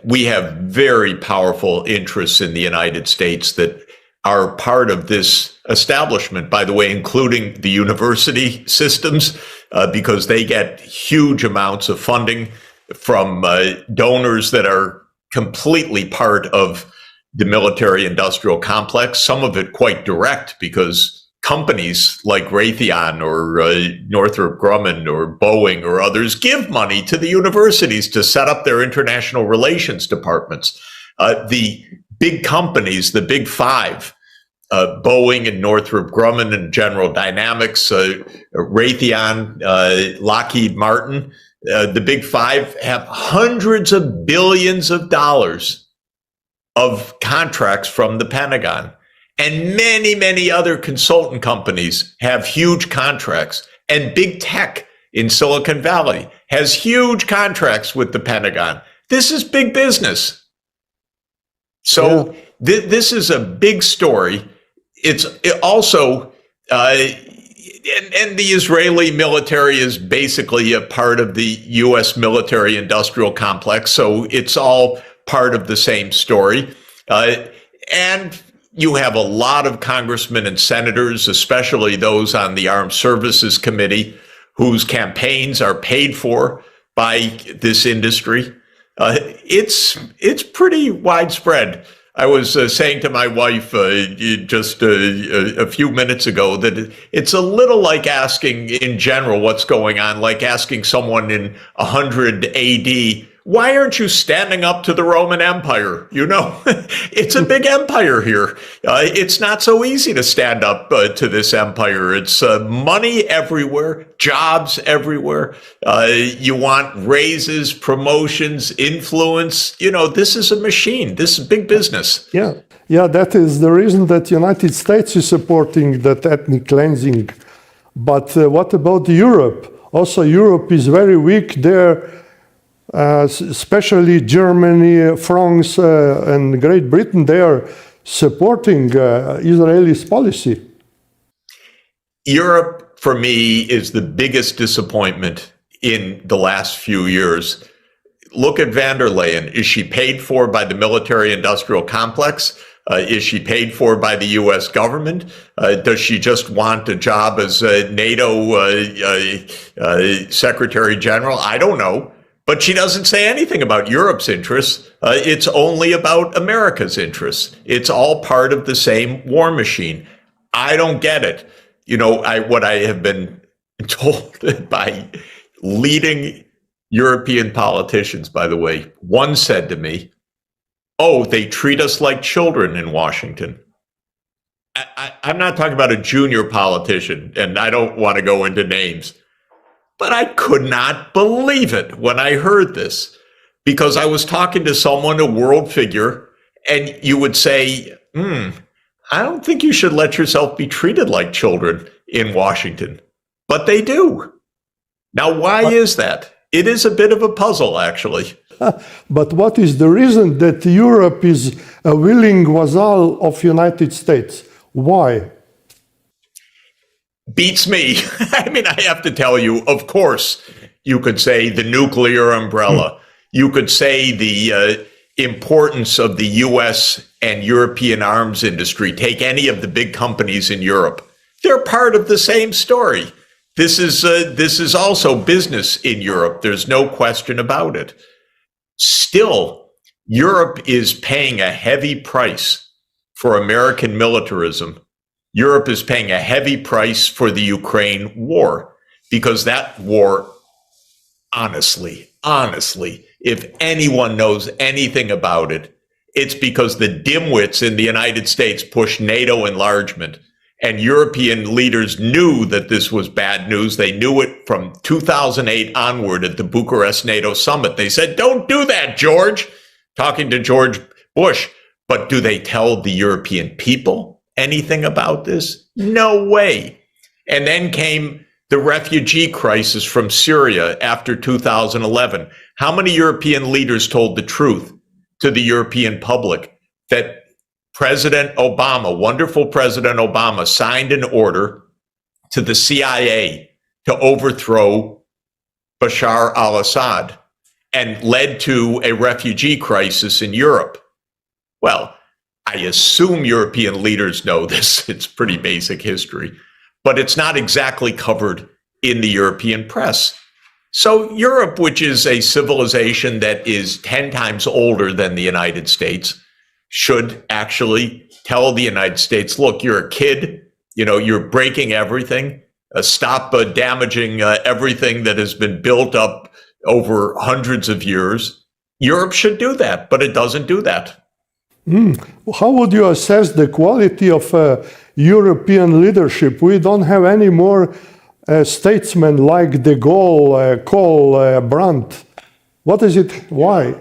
We have very powerful interests in the United States that are part of this establishment, by the way, including the university systems, because they get huge amounts of funding from donors that are completely part of the military-industrial complex, some of it quite direct, because companies like Raytheon or Northrop Grumman or Boeing or others give money to the universities to set up their international relations departments. The big companies, the big five, Boeing and Northrop Grumman and General Dynamics, Raytheon, Lockheed Martin, the big five have hundreds of billions of dollars of contracts from the Pentagon. And many, many other consultant companies have huge contracts. And big tech in Silicon Valley has huge contracts with the Pentagon. This is big business. So this is a big story. It's also, and the Israeli military is basically a part of the U.S. military industrial complex. So it's all part of the same story. And you have a lot of congressmen and senators, especially those on the Armed Services Committee, whose campaigns are paid for by this industry. It's pretty widespread. I was saying to my wife just a few minutes ago that it's a little like asking in general what's going on, like asking someone in 100 AD, why aren't you standing up to the Roman Empire? It's a big empire here. It's not so easy to stand up to this empire. It's money everywhere, jobs everywhere. You want raises, promotions, influence. This is a machine. This is big business. Yeah, that is the reason that the United States is supporting that ethnic cleansing. But what about Europe? Also, Europe is very weak there. Especially Germany, France, and Great Britain, they are supporting Israel's policy. Europe, for me, is the biggest disappointment in the last few years. Look at van der Leyen. Is she paid for by the military-industrial complex? Is she paid for by the U.S. government? Does she just want a job as a NATO Secretary General? I don't know. But she doesn't say anything about Europe's interests. It's only about America's interests. It's all part of the same war machine. I don't get it. What I have been told by leading European politicians, by the way, one said to me, "Oh, they treat us like children in Washington." I'm not talking about a junior politician, and I don't want to go into names. But I could not believe it when I heard this. because I was talking to someone, a world figure, and you would say, I don't think you should let yourself be treated like children in Washington. But they do. Now, why is that? It is a bit of a puzzle, actually. But what is the reason that Europe is a willing vassal of United States? Why? Beats me. I mean, I have to tell you, of course, you could say the nuclear umbrella. You could say the importance of the U.S. and European arms industry. Take any of the big companies in Europe. They're part of the same story. This is also business in Europe. There's no question about it. Still, Europe is paying a heavy price for American militarism. Europe is paying a heavy price for the Ukraine war, because that war, honestly, if anyone knows anything about it, it's because the dimwits in the United States pushed NATO enlargement. And European leaders knew that this was bad news. They knew it from 2008 onward at the Bucharest NATO summit. They said, don't do that, George, talking to George Bush. But do they tell the European people anything about this? No way. And then came the refugee crisis from Syria after 2011. How many European leaders told the truth to the European public that President Obama, wonderful President Obama, signed an order to the CIA to overthrow Bashar al-Assad and led to a refugee crisis in Europe? Well, I assume European leaders know this. It's pretty basic history, but it's not exactly covered in the European press. So Europe, which is a civilization that is 10 times older than the United States, should actually tell the United States, look, you're a kid, you're breaking everything, stop damaging everything that has been built up over hundreds of years. Europe should do that, but it doesn't do that. How would you assess the quality of European leadership? We don't have any more statesmen like de Gaulle, Kohl, Brandt. What is it? Why?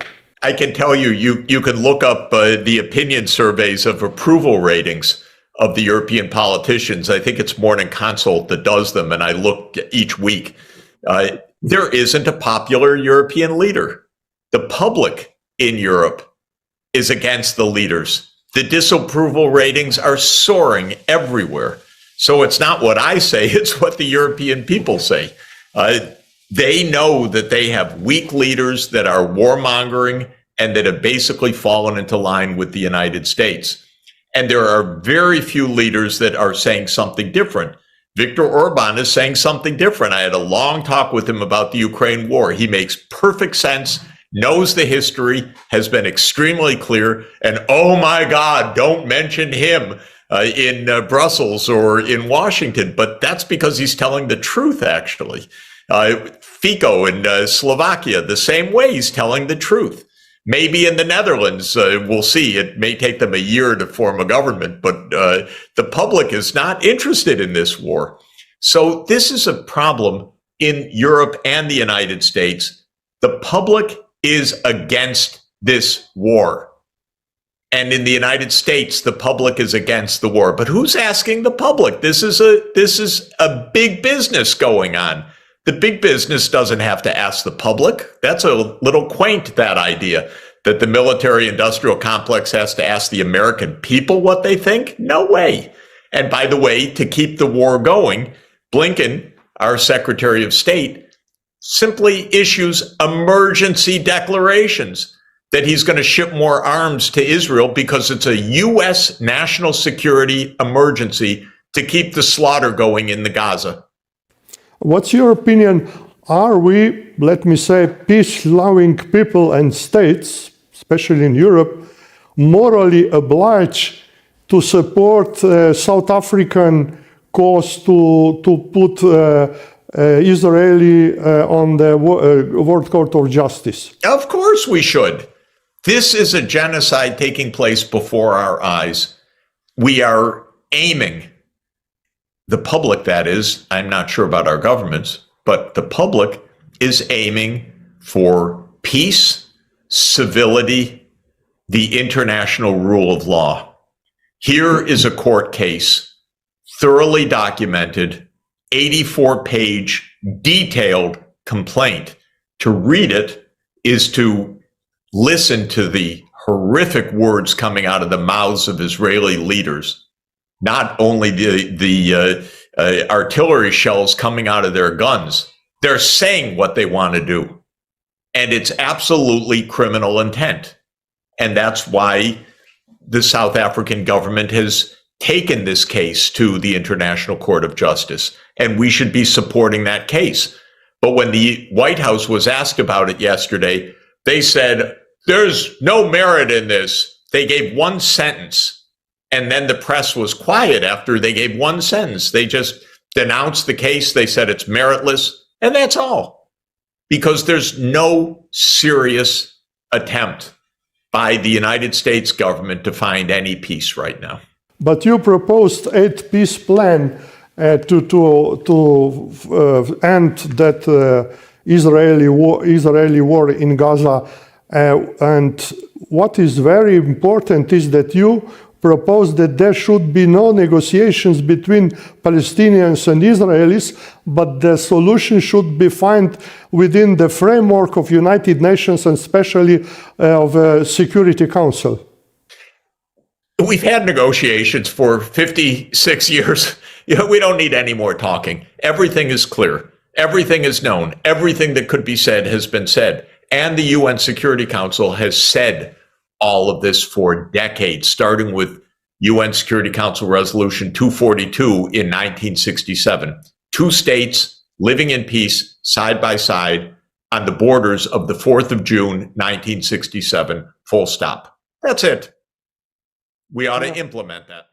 I can tell you, you can look up the opinion surveys of approval ratings of the European politicians. I think it's Morning Consult that does them, and I look each week. There isn't a popular European leader. The public in Europe is against the leaders. The disapproval ratings are soaring everywhere. So it's not what I say, it's what the European people say. They know that they have weak leaders that are warmongering and that have basically fallen into line with the United States. And there are very few leaders that are saying something different. Viktor Orban is saying something different. I had a long talk with him about the Ukraine war. He makes perfect sense, knows the history, has been extremely clear, and oh my God, don't mention him in Brussels or in Washington. But that's because he's telling the truth, actually. Fico in Slovakia, the same way, he's telling the truth. Maybe in the Netherlands, we'll see. It may take them a year to form a government, but the public is not interested in this war. So this is a problem in Europe and the United States. The public is against this war. And in the United States, the public is against the war. But who's asking the public? This is a big business going on. The big business doesn't have to ask the public. That's a little quaint, that idea, that the military-industrial complex has to ask the American people what they think. No way. And by the way, to keep the war going, Blinken, our Secretary of State, simply issues emergency declarations that he's going to ship more arms to Israel because it's a U.S. national security emergency to keep the slaughter going in the Gaza. What's your opinion? Are we, let me say, peace-loving people and states, especially in Europe, morally obliged to support South African cause to put Israeli on the World Court of Justice? Of course we should. This is a genocide taking place before our eyes. We are aiming, the public that is, I'm not sure about our governments, but the public is aiming for peace, civility, the international rule of law. Here is a court case, thoroughly documented, 84-page, detailed complaint. To read it is to listen to the horrific words coming out of the mouths of Israeli leaders, not only the artillery shells coming out of their guns. They're saying what they want to do. And it's absolutely criminal intent. And that's why the South African government has taken this case to the International Court of Justice. And we should be supporting that case. But when the White House was asked about it yesterday, they said, there's no merit in this. They gave one sentence. And then the press was quiet after they gave one sentence. They just denounced the case. They said it's meritless. And that's all. Because there's no serious attempt by the United States government to find any peace right now. But you proposed 8-piece plan to end that Israeli war in Gaza. And what is very important is that you proposed that there should be no negotiations between Palestinians and Israelis, but the solution should be found within the framework of United Nations and especially of Security Council. We've had negotiations for 56 years. We don't need any more talking. Everything is clear. Everything is known. Everything that could be said has been said. And the UN Security Council has said all of this for decades, starting with UN Security Council Resolution 242 in 1967. Two states living in peace side by side on the borders of the 4th of June, 1967, full stop. That's it. We ought to implement that.